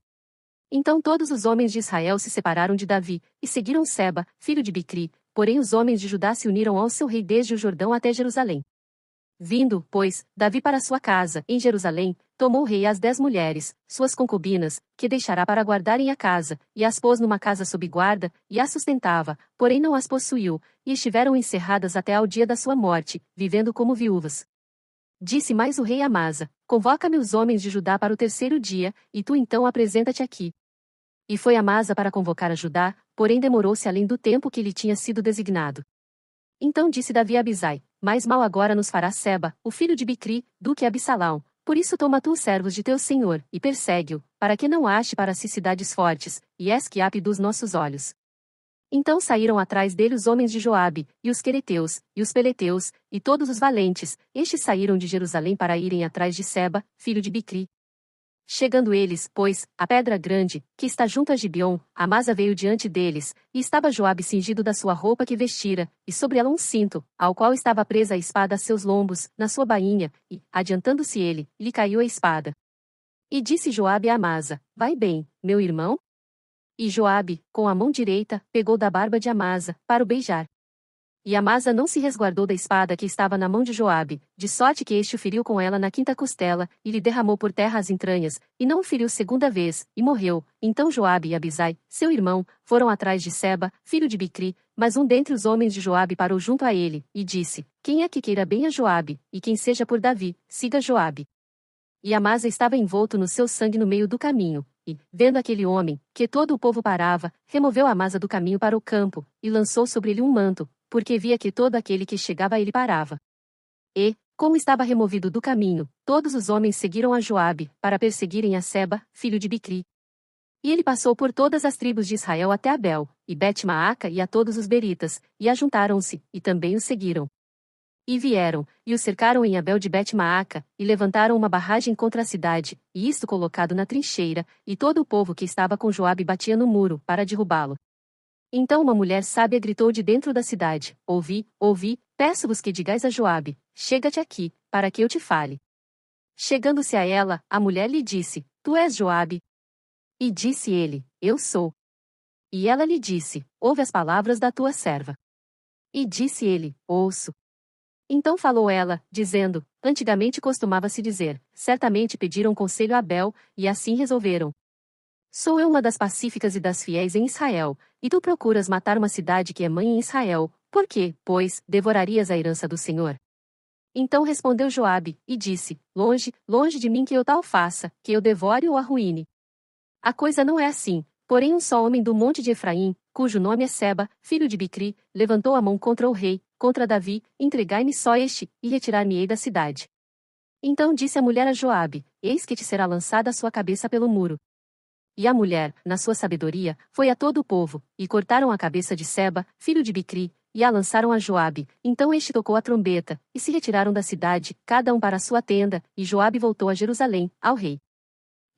Então todos os homens de Israel se separaram de Davi, e seguiram Seba, filho de Bicri, porém os homens de Judá se uniram ao seu rei desde o Jordão até Jerusalém. Vindo, pois, Davi para sua casa, em Jerusalém, tomou o rei as 10 mulheres, suas concubinas, que deixará para guardarem a casa, e as pôs numa casa sob guarda, e as sustentava, porém não as possuiu, e estiveram encerradas até ao dia da sua morte, vivendo como viúvas. Disse mais o rei a Amasa: Convoca-me os homens de Judá para o terceiro dia, e tu então apresenta-te aqui. E foi Amasa para convocar a Judá, porém demorou-se além do tempo que lhe tinha sido designado. Então disse Davi a Abisai: Mais mal agora nos fará Seba, o filho de Bicri, do que Absalão. Por isso toma tu os servos de teu senhor, e persegue-o, para que não ache para si cidades fortes, e esquiape dos nossos olhos. Então saíram atrás dele os homens de Joabe, e os quereteus, e os peleteus, e todos os valentes, estes saíram de Jerusalém para irem atrás de Seba, filho de Bicri. Chegando eles, pois, à pedra grande, que está junto a Gibeon, Amasa veio diante deles, e estava Joabe cingido da sua roupa que vestira, e sobre ela um cinto, ao qual estava presa a espada a seus lombos, na sua bainha, e, adiantando-se ele, lhe caiu a espada. E disse Joabe a Amasa: Vai bem, meu irmão? E Joabe, com a mão direita, pegou da barba de Amasa, para o beijar. E Amasa não se resguardou da espada que estava na mão de Joabe, de sorte que este o feriu com ela na quinta costela, e lhe derramou por terra as entranhas, e não o feriu segunda vez, e morreu. Então Joabe e Abisai, seu irmão, foram atrás de Seba, filho de Bicri, mas um dentre os homens de Joabe parou junto a ele, e disse: Quem é que queira bem a Joabe, e quem seja por Davi, siga Joabe. E Amasa estava envolto no seu sangue no meio do caminho, e, vendo aquele homem, que todo o povo parava, removeu Amasa do caminho para o campo, e lançou sobre ele um manto, porque via que todo aquele que chegava a ele parava. E, como estava removido do caminho, todos os homens seguiram a Joabe, para perseguirem a Seba, filho de Bicri. E ele passou por todas as tribos de Israel até Abel, e Bet-Maaca e a todos os beritas, e ajuntaram-se, e também o seguiram. E vieram, e o cercaram em Abel de Bet-Maaca, e levantaram uma barragem contra a cidade, e isto colocado na trincheira, e todo o povo que estava com Joabe batia no muro, para derrubá-lo. Então uma mulher sábia gritou de dentro da cidade: Ouvi, ouvi, peço-vos que digais a Joabe: Chega-te aqui, para que eu te fale. Chegando-se a ela, a mulher lhe disse: Tu és Joabe? E disse ele: Eu sou. E ela lhe disse: Ouve as palavras da tua serva. E disse ele: Ouço. Então falou ela, dizendo: Antigamente costumava-se dizer: Certamente pediram conselho a Abel, e assim resolveram. Sou eu uma das pacíficas e das fiéis em Israel, e tu procuras matar uma cidade que é mãe em Israel, por quê, pois, devorarias a herança do Senhor? Então respondeu Joabe, e disse: Longe, longe de mim que eu tal faça, que eu devore ou arruíne. A coisa não é assim, porém um só homem do monte de Efraim, cujo nome é Seba, filho de Bicri, levantou a mão contra o rei, contra Davi: Entregai-me só este, e retirar-me-ei da cidade. Então disse a mulher a Joabe: Eis que te será lançada a sua cabeça pelo muro. E a mulher, na sua sabedoria, foi a todo o povo, e cortaram a cabeça de Seba, filho de Bicri, e a lançaram a Joabe. Então este tocou a trombeta, e se retiraram da cidade, cada um para a sua tenda, e Joabe voltou a Jerusalém, ao rei.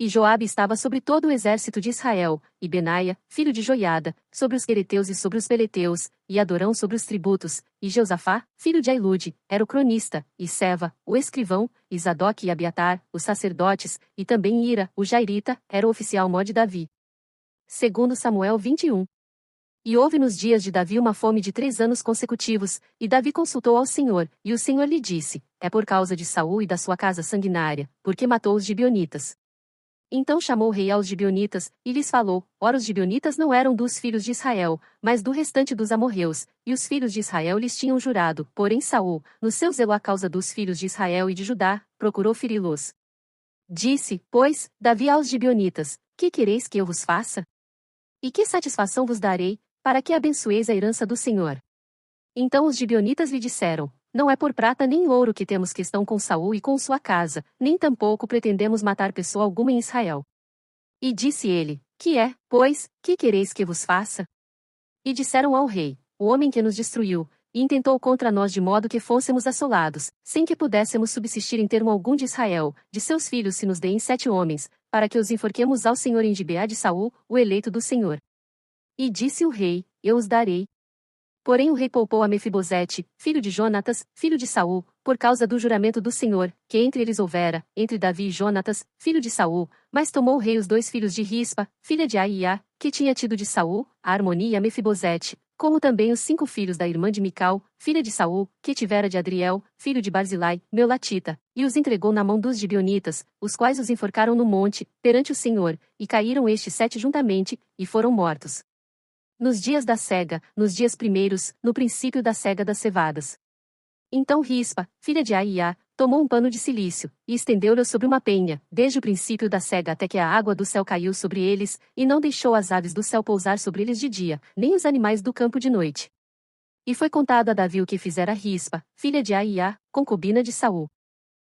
E Joabe estava sobre todo o exército de Israel, e Benaia, filho de Joiada, sobre os quereteus e sobre os peleteus, e Adorão sobre os tributos, e Jeosafá, filho de Ailude, era o cronista, e Seva, o escrivão, e Zadoque e Abiatar, os sacerdotes, e também Ira, o jairita, era o oficial mó de Davi. Segundo Samuel 21. E houve nos dias de Davi uma fome de 3 anos consecutivos, e Davi consultou ao Senhor, e o Senhor lhe disse: É por causa de Saul e da sua casa sanguinária, porque matou os gibeonitas. Então chamou o rei aos gibeonitas, e lhes falou: Ora os gibeonitas não eram dos filhos de Israel, mas do restante dos amorreus, e os filhos de Israel lhes tinham jurado, porém Saul, no seu zelo à causa dos filhos de Israel e de Judá, procurou feri-los. Disse, pois, Davi aos gibeonitas: Que quereis que eu vos faça? E que satisfação vos darei, para que abençoeis a herança do Senhor? Então os gibeonitas lhe disseram: Não é por prata nem ouro que temos questão com Saul e com sua casa, nem tampouco pretendemos matar pessoa alguma em Israel. E disse ele: Que é, pois, que quereis que vos faça? E disseram ao rei: O homem que nos destruiu, e intentou contra nós de modo que fôssemos assolados, sem que pudéssemos subsistir em termo algum de Israel, de seus filhos se nos deem 7 homens, para que os enforquemos ao Senhor em Gibeá de Saul, o eleito do Senhor. E disse o rei: Eu os darei. Porém o rei poupou a Mefibosete, filho de Jonatas, filho de Saul, por causa do juramento do Senhor, que entre eles houvera, entre Davi e Jonatas, filho de Saul, mas tomou o rei os 2 filhos de Rispa, filha de Aiá, que tinha tido de Saul, a Armoni e a Mefibosete, como também os 5 filhos da irmã de Mical, filha de Saul, que tivera de Adriel, filho de Barzilai, Meulatita, e os entregou na mão dos gibeonitas, os quais os enforcaram no monte, perante o Senhor, e caíram estes 7 juntamente, e foram mortos. Nos dias da cega, nos dias primeiros, no princípio da cega das cevadas. Então Rispa, filha de Aiá, tomou um pano de cilício, e estendeu-o sobre uma penha, desde o princípio da cega até que a água do céu caiu sobre eles, e não deixou as aves do céu pousar sobre eles de dia, nem os animais do campo de noite. E foi contado a Davi o que fizera Rispa, filha de Aiá, concubina de Saul.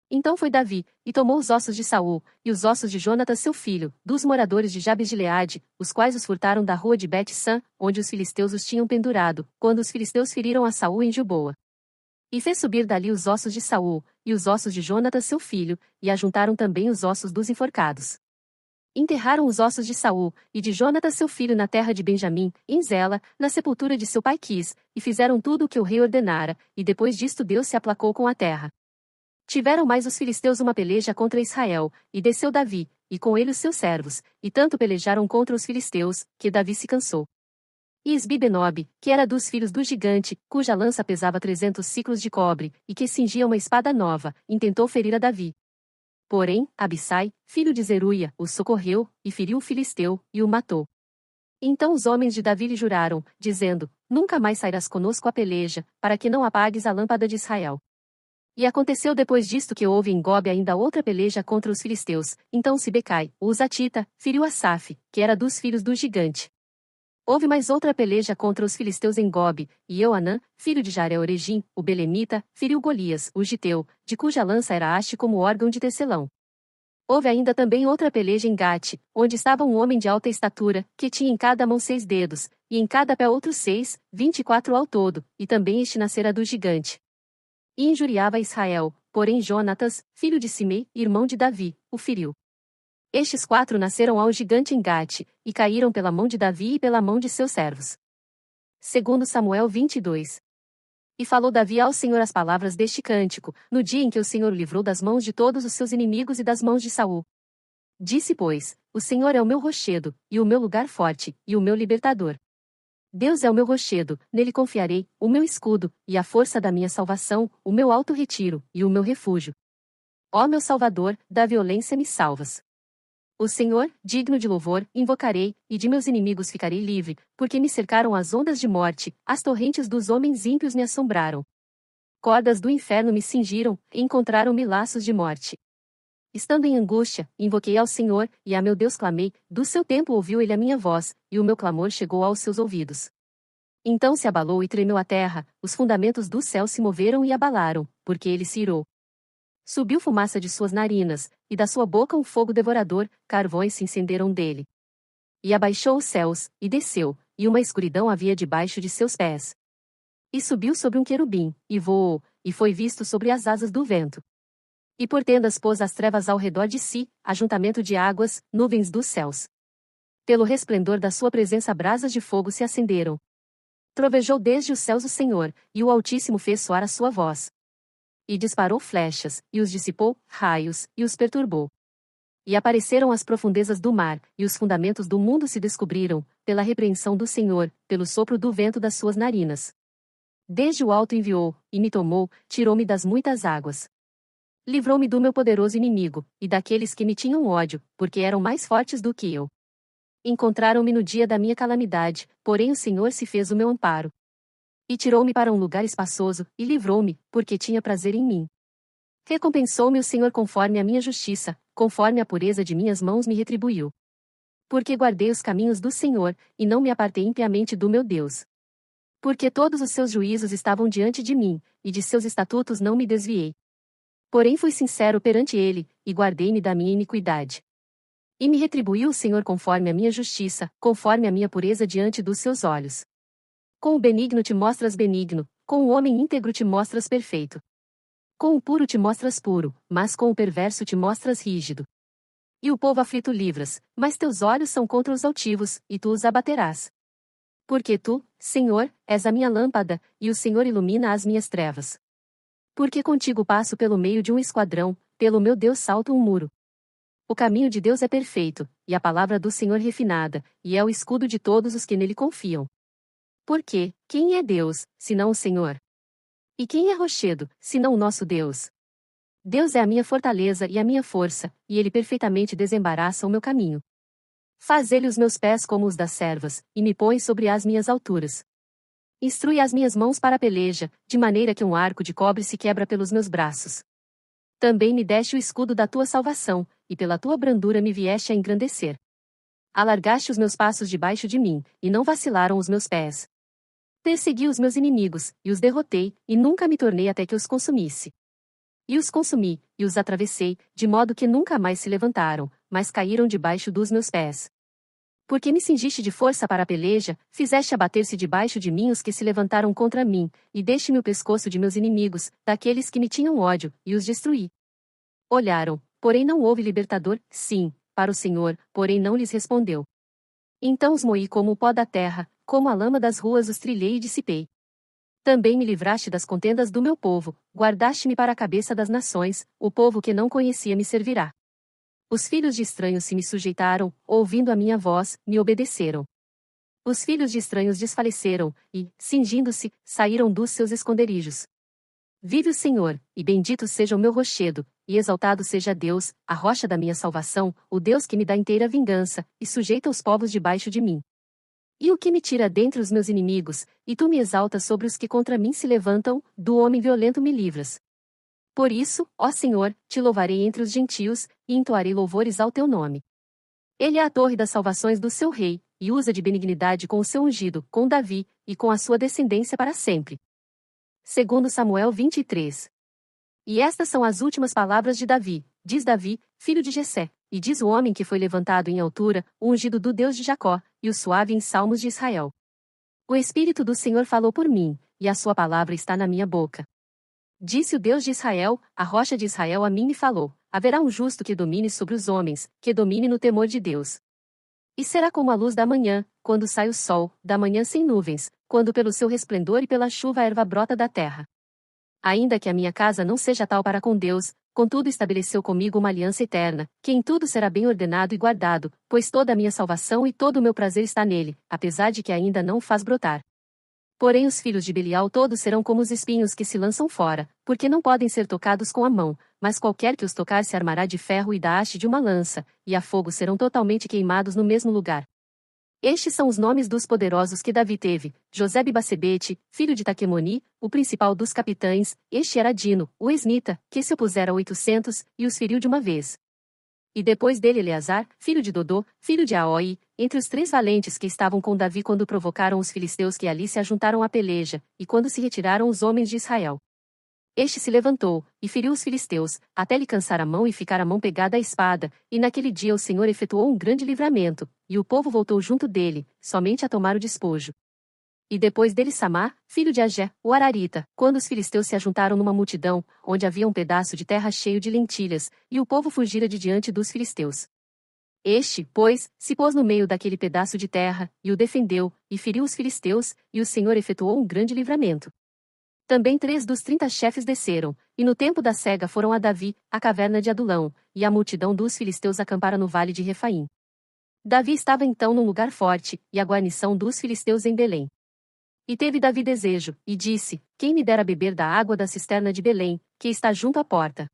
Então foi Davi, e tomou os ossos de Saul, e os ossos de Jonatas seu filho, dos moradores de Jabes de Gileade, os quais os furtaram da rua de Bet-San, onde os filisteus os tinham pendurado, quando os filisteus feriram a Saul em Gilboa. E fez subir dali os ossos de Saul, e os ossos de Jonatas seu filho, e ajuntaram também os ossos dos enforcados. Enterraram os ossos de Saul, e de Jonatas seu filho na terra de Benjamim, em Zela, na sepultura de seu pai Quis, e fizeram tudo o que o rei ordenara, e depois disto Deus se aplacou com a terra. Tiveram mais os filisteus uma peleja contra Israel, e desceu Davi, e com ele os seus servos, e tanto pelejaram contra os filisteus, que Davi se cansou. E Isbi-Benob, que era dos filhos do gigante, cuja lança pesava 300 siclos de cobre, e que cingia uma espada nova, intentou ferir a Davi. Porém, Abissai, filho de Zeruia, o socorreu, e feriu o filisteu, e o matou. Então os homens de Davi lhe juraram, dizendo: Nunca mais sairás conosco à peleja, para que não apagues a lâmpada de Israel. E aconteceu depois disto que houve em Gobe ainda outra peleja contra os filisteus. Então Sibecai, o Husatita, feriu Asaf, que era dos filhos do gigante. Houve mais outra peleja contra os filisteus em Gobe, e Euanã, filho de Jaré-Oregim, o belemita, feriu Golias, o giteu, de cuja lança era haste como órgão de tecelão. Houve ainda também outra peleja em Gate, onde estava um homem de alta estatura, que tinha em cada mão 6 dedos, e em cada pé outros 6, 24 ao todo, e também este nascera do gigante. E injuriava Israel, porém Jonatas, filho de Simei, irmão de Davi, o feriu. Estes 4 nasceram ao gigante em Gate, e caíram pela mão de Davi e pela mão de seus servos. Segundo Samuel 22. E falou Davi ao Senhor as palavras deste cântico, no dia em que o Senhor o livrou das mãos de todos os seus inimigos e das mãos de Saul. Disse, pois, o Senhor é o meu rochedo, e o meu lugar forte, e o meu libertador. Deus é o meu rochedo, nele confiarei, o meu escudo, e a força da minha salvação, o meu alto retiro, e o meu refúgio. Ó meu Salvador, da violência me salvas. O Senhor, digno de louvor, invocarei, e de meus inimigos ficarei livre, porque me cercaram as ondas de morte, as torrentes dos homens ímpios me assombraram. Cordas do inferno me cingiram, e encontraram-me laços de morte. Estando em angústia, invoquei ao Senhor, e a meu Deus clamei, do seu templo ouviu ele a minha voz, e o meu clamor chegou aos seus ouvidos. Então se abalou e tremeu a terra, os fundamentos do céu se moveram e abalaram, porque ele se irou. Subiu fumaça de suas narinas, e da sua boca um fogo devorador, carvões se incenderam dele. E abaixou os céus, e desceu, e uma escuridão havia debaixo de seus pés. E subiu sobre um querubim, e voou, e foi visto sobre as asas do vento. E por tendas pôs as trevas ao redor de si, ajuntamento de águas, nuvens dos céus. Pelo resplendor da sua presença brasas de fogo se acenderam. Trovejou desde os céus o Senhor, e o Altíssimo fez soar a sua voz. E disparou flechas, e os dissipou, raios, e os perturbou. E apareceram as profundezas do mar, e os fundamentos do mundo se descobriram, pela repreensão do Senhor, pelo sopro do vento das suas narinas. Desde o alto enviou, e me tomou, tirou-me das muitas águas. Livrou-me do meu poderoso inimigo, e daqueles que me tinham ódio, porque eram mais fortes do que eu. Encontraram-me no dia da minha calamidade, porém o Senhor se fez o meu amparo. E tirou-me para um lugar espaçoso, e livrou-me, porque tinha prazer em mim. Recompensou-me o Senhor conforme a minha justiça, conforme a pureza de minhas mãos me retribuiu. Porque guardei os caminhos do Senhor, e não me apartei impiamente do meu Deus. Porque todos os seus juízos estavam diante de mim, e de seus estatutos não me desviei. Porém fui sincero perante ele, e guardei-me da minha iniquidade. E me retribuiu o Senhor conforme a minha justiça, conforme a minha pureza diante dos seus olhos. Com o benigno te mostras benigno, com o homem íntegro te mostras perfeito. Com o puro te mostras puro, mas com o perverso te mostras rígido. E o povo aflito livras, mas teus olhos são contra os altivos, e tu os abaterás. Porque tu, Senhor, és a minha lâmpada, e o Senhor ilumina as minhas trevas. Porque contigo passo pelo meio de um esquadrão, pelo meu Deus salto um muro. O caminho de Deus é perfeito, e a palavra do Senhor refinada, e é o escudo de todos os que nele confiam. Porque, quem é Deus, senão o Senhor? E quem é rochedo, senão o nosso Deus? Deus é a minha fortaleza e a minha força, e ele perfeitamente desembaraça o meu caminho. Faz ele os meus pés como os das servas, e me põe sobre as minhas alturas. Instrui as minhas mãos para a peleja, de maneira que um arco de cobre se quebra pelos meus braços. Também me deste o escudo da tua salvação, e pela tua brandura me vieste a engrandecer. Alargaste os meus passos debaixo de mim, e não vacilaram os meus pés. Persegui os meus inimigos, e os derrotei, e nunca me tornei até que os consumisse. E os consumi, e os atravessei, de modo que nunca mais se levantaram, mas caíram debaixo dos meus pés. Porque me cingiste de força para a peleja, fizeste abater-se debaixo de mim os que se levantaram contra mim, e deste-me o pescoço de meus inimigos, daqueles que me tinham ódio, e os destruí. Olharam, porém não houve libertador, sim, para o Senhor, porém não lhes respondeu. Então os moí como o pó da terra, como a lama das ruas os trilhei e dissipei. Também me livraste das contendas do meu povo, guardaste-me para a cabeça das nações, o povo que não conhecia me servirá. Os filhos de estranhos se me sujeitaram, ouvindo a minha voz, me obedeceram. Os filhos de estranhos desfaleceram, e, cingindo-se, saíram dos seus esconderijos. Vive o Senhor, e bendito seja o meu rochedo, e exaltado seja Deus, a rocha da minha salvação, o Deus que me dá inteira vingança, e sujeita os povos debaixo de mim. E o que me tira dentre os meus inimigos, e tu me exaltas sobre os que contra mim se levantam, do homem violento me livras. Por isso, ó Senhor, te louvarei entre os gentios, e entoarei louvores ao teu nome. Ele é a torre das salvações do seu rei, e usa de benignidade com o seu ungido, com Davi, e com a sua descendência para sempre. Segundo Samuel 23. E estas são as últimas palavras de Davi, diz Davi, filho de Jessé, e diz o homem que foi levantado em altura, o ungido do Deus de Jacó, e o suave em salmos de Israel. O Espírito do Senhor falou por mim, e a sua palavra está na minha boca. Disse o Deus de Israel, a rocha de Israel a mim me falou, haverá um justo que domine sobre os homens, que domine no temor de Deus. E será como a luz da manhã, quando sai o sol, da manhã sem nuvens, quando pelo seu resplendor e pela chuva a erva brota da terra. Ainda que a minha casa não seja tal para com Deus, contudo estabeleceu comigo uma aliança eterna, que em tudo será bem ordenado e guardado, pois toda a minha salvação e todo o meu prazer está nele, apesar de que ainda não o faz brotar. Porém os filhos de Belial todos serão como os espinhos que se lançam fora, porque não podem ser tocados com a mão, mas qualquer que os tocar se armará de ferro e da haste de uma lança, e a fogo serão totalmente queimados no mesmo lugar. Estes são os nomes dos poderosos que Davi teve: Josebe-Basebete, filho de Taquemoni, o principal dos capitães, este era Dino, o esnita, que se opusera a 800, e os feriu de uma vez. E depois dele Eleazar, filho de Dodô, filho de Aoi, entre os 3 valentes que estavam com Davi quando provocaram os filisteus que ali se ajuntaram à peleja, e quando se retiraram os homens de Israel. Este se levantou, e feriu os filisteus, até lhe cansar a mão e ficar a mão pegada à espada, e naquele dia o Senhor efetuou um grande livramento, e o povo voltou junto dele, somente a tomar o despojo. E depois dele Samar, filho de Agé, o Ararita, quando os filisteus se ajuntaram numa multidão, onde havia um pedaço de terra cheio de lentilhas, e o povo fugira de diante dos filisteus. Este, pois, se pôs no meio daquele pedaço de terra, e o defendeu, e feriu os filisteus, e o Senhor efetuou um grande livramento. Também 3 dos 30 chefes desceram, e no tempo da cega foram a Davi, à caverna de Adulão, e a multidão dos filisteus acampara no vale de Refaim. Davi estava então num lugar forte, e a guarnição dos filisteus em Belém. E teve Davi desejo, e disse: Quem me dera beber da água da cisterna de Belém, que está junto à porta?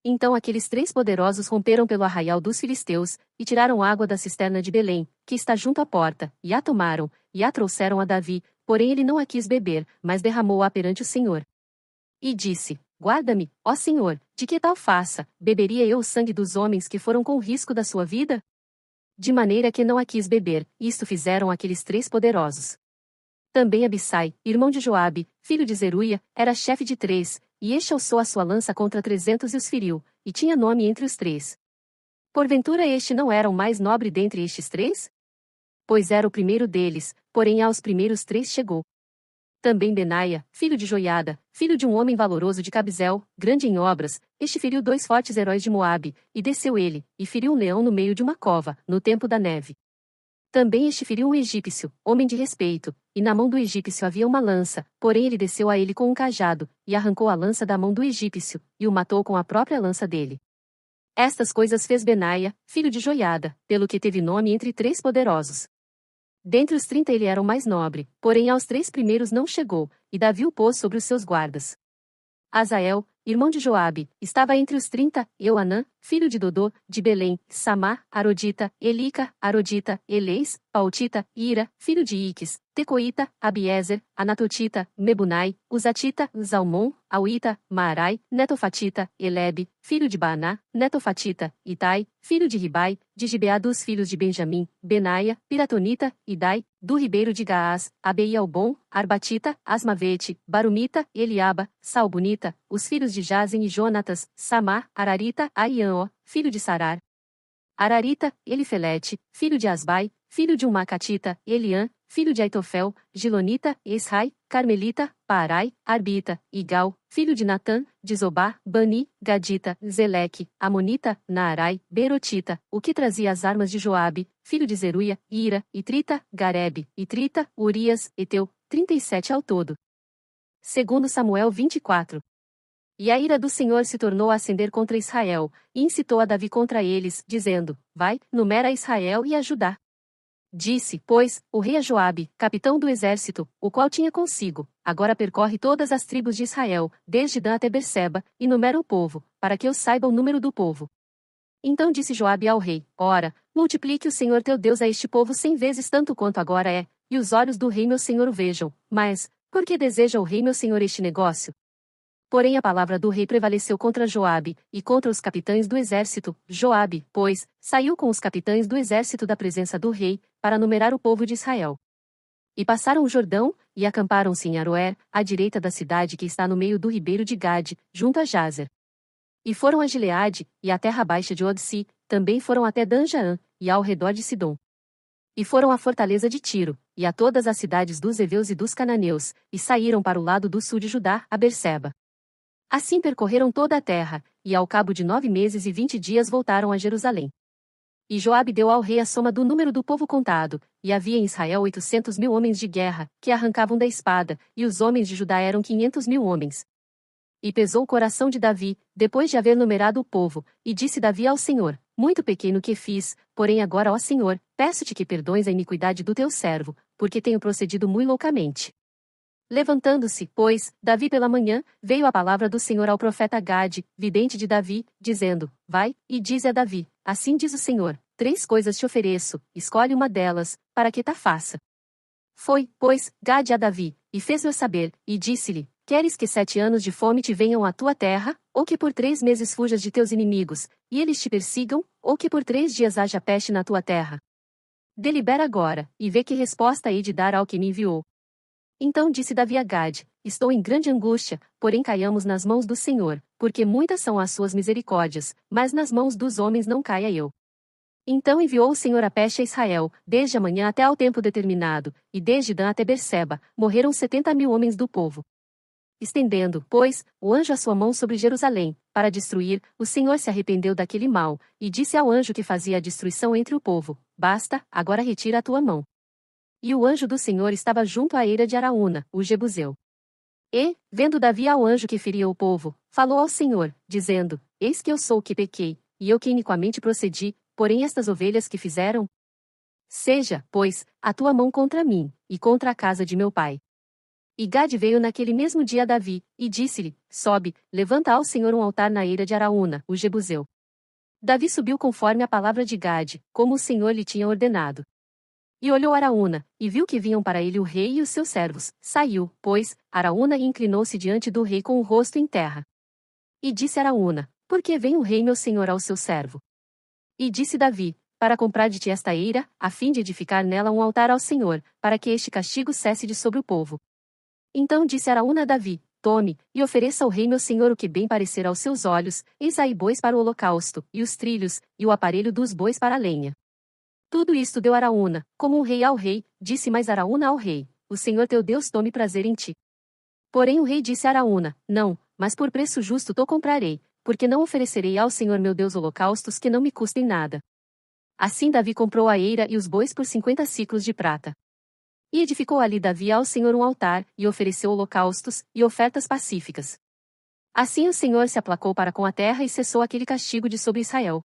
Então aqueles 3 poderosos romperam pelo arraial dos filisteus, e tiraram água da cisterna de Belém, que está junto à porta, e a tomaram, e a trouxeram a Davi, porém ele não a quis beber, mas derramou-a perante o Senhor. E disse: Guarda-me, ó Senhor, de que tal faça, beberia eu o sangue dos homens que foram com o risco da sua vida? De maneira que não a quis beber, isto fizeram aqueles 3 poderosos. Também Abissai, irmão de Joabe, filho de Zeruia, era chefe de 3, e este alçou a sua lança contra 300 e os feriu, e tinha nome entre os 3. Porventura este não era o mais nobre dentre estes 3? Pois era o primeiro deles, porém aos primeiros 3 chegou. Também Benaia, filho de Joiada, filho de um homem valoroso de Cabzel, grande em obras, este feriu 2 fortes heróis de Moabe, e desceu ele, e feriu um leão no meio de uma cova, no tempo da neve. Também este feriu um egípcio, homem de respeito, e na mão do egípcio havia uma lança, porém ele desceu a ele com um cajado, e arrancou a lança da mão do egípcio, e o matou com a própria lança dele. Estas coisas fez Benaia, filho de Joiada, pelo que teve nome entre 3 poderosos. Dentre os 30 ele era o mais nobre, porém aos 3 primeiros não chegou, e Davi o pôs sobre os seus guardas. Azael, irmão de Joabe, estava entre os 30, Euanã, filho de Dodô, de Belém, Samar, Arodita, Elica, Arodita, Eleis, Pautita, Ira, filho de Iques, Tecoíta, Abiezer, Anatotita, Mebunai, Uzatita, Zalmon, Auita, Maarai, Netofatita, Elebe, filho de Baaná, Netofatita, Itai, filho de Ribai, de Gibeá dos filhos de Benjamim, Benaia, Piratonita, Idai, do ribeiro de Gaás, Abeialbom, Arbatita, Asmavete, Barumita, Eliaba, Salbunita, os filhos de Jazem e Jonatas, Samar, Ararita, Aião, filho de Sarar. Ararita, Elifelete, filho de Asbai, filho de um Macatita, Eliã, filho de Aitofel, Gilonita, Esrai, Carmelita, Parai, Arbita, Igal, filho de Natã, de Zobá, Bani, Gadita, Zeleque, Amonita, Naarai, Berotita, o que trazia as armas de Joabe, filho de Zeruia, Ira, Itrita, Garebe, Itrita, Urias, Eteu, 37 ao todo. Segundo Samuel 24. E a ira do Senhor se tornou a acender contra Israel, e incitou a Davi contra eles, dizendo: Vai, numera Israel e a Judá. Disse, pois, o rei a Joabe, capitão do exército, o qual tinha consigo: agora percorre todas as tribos de Israel, desde Dan até Berseba, e numera o povo, para que eu saiba o número do povo. Então disse Joabe ao rei: ora, multiplique o Senhor teu Deus a este povo 100 vezes tanto quanto agora é, e os olhos do rei meu senhor o vejam. Mas, por que deseja o rei meu senhor este negócio? Porém a palavra do rei prevaleceu contra Joabe, e contra os capitães do exército. Joabe, pois, saiu com os capitães do exército da presença do rei, para numerar o povo de Israel. E passaram o Jordão, e acamparam-se em Aroer, à direita da cidade que está no meio do ribeiro de Gade, junto a Jazer. E foram a Gileade, e à terra baixa de Odsi, também foram até Dan-Jaã, e ao redor de Sidom. E foram à fortaleza de Tiro, e a todas as cidades dos heveus e dos cananeus, e saíram para o lado do sul de Judá, a Berseba. Assim percorreram toda a terra, e ao cabo de 9 meses e 20 dias voltaram a Jerusalém. E Joabe deu ao rei a soma do número do povo contado, e havia em Israel 800.000 homens de guerra, que arrancavam da espada, e os homens de Judá eram 500.000 homens. E pesou o coração de Davi, depois de haver numerado o povo, e disse Davi ao Senhor: muito pequeno que fiz, porém agora, ó Senhor, peço-te que perdoes a iniquidade do teu servo, porque tenho procedido muito loucamente. Levantando-se, pois, Davi pela manhã, veio a palavra do Senhor ao profeta Gade, vidente de Davi, dizendo: vai, e dize a Davi: assim diz o Senhor, 3 coisas te ofereço, escolhe uma delas, para que ta faça. Foi, pois, Gade a Davi, e fez-lhe saber, e disse-lhe: queres que 7 anos de fome te venham à tua terra, ou que por 3 meses fujas de teus inimigos, e eles te persigam, ou que por 3 dias haja peste na tua terra? Delibera agora, e vê que resposta hei de dar ao que me enviou. Então disse Davi a Gade: estou em grande angústia, porém caiamos nas mãos do Senhor, porque muitas são as suas misericórdias, mas nas mãos dos homens não caia eu. Então enviou o Senhor a peste a Israel, desde a manhã até ao tempo determinado, e desde Dan até Berseba, morreram 70.000 homens do povo. Estendendo, pois, o anjo a sua mão sobre Jerusalém, para destruir, o Senhor se arrependeu daquele mal, e disse ao anjo que fazia a destruição entre o povo: basta, agora retira a tua mão. E o anjo do Senhor estava junto à eira de Araúna, o Jebuseu. E, vendo Davi ao anjo que feria o povo, falou ao Senhor, dizendo: eis que eu sou o que pequei, e eu que iniquamente procedi, porém estas ovelhas que fizeram? Seja, pois, a tua mão contra mim, e contra a casa de meu pai. E Gade veio naquele mesmo dia a Davi, e disse-lhe: sobe, levanta ao Senhor um altar na eira de Araúna, o Jebuseu. Davi subiu conforme a palavra de Gade, como o Senhor lhe tinha ordenado. E olhou Araúna, e viu que vinham para ele o rei e os seus servos. Saiu, pois, Araúna e inclinou-se diante do rei com o rosto em terra. E disse Araúna: por que vem o rei meu senhor ao seu servo? E disse Davi: para comprar de ti esta eira, a fim de edificar nela um altar ao Senhor, para que este castigo cesse de sobre o povo. Então disse Araúna a Davi: tome, e ofereça ao rei meu senhor o que bem parecer aos seus olhos, eis aí bois para o holocausto, e os trilhos, e o aparelho dos bois para a lenha. Tudo isto deu Araúna, como um rei ao rei, disse mais Araúna ao rei: o Senhor teu Deus tome prazer em ti. Porém o rei disse a Araúna: não, mas por preço justo te comprarei, porque não oferecerei ao Senhor meu Deus holocaustos que não me custem nada. Assim Davi comprou a eira e os bois por 50 siclos de prata. E edificou ali Davi ao Senhor um altar, e ofereceu holocaustos, e ofertas pacíficas. Assim o Senhor se aplacou para com a terra e cessou aquele castigo de sobre Israel.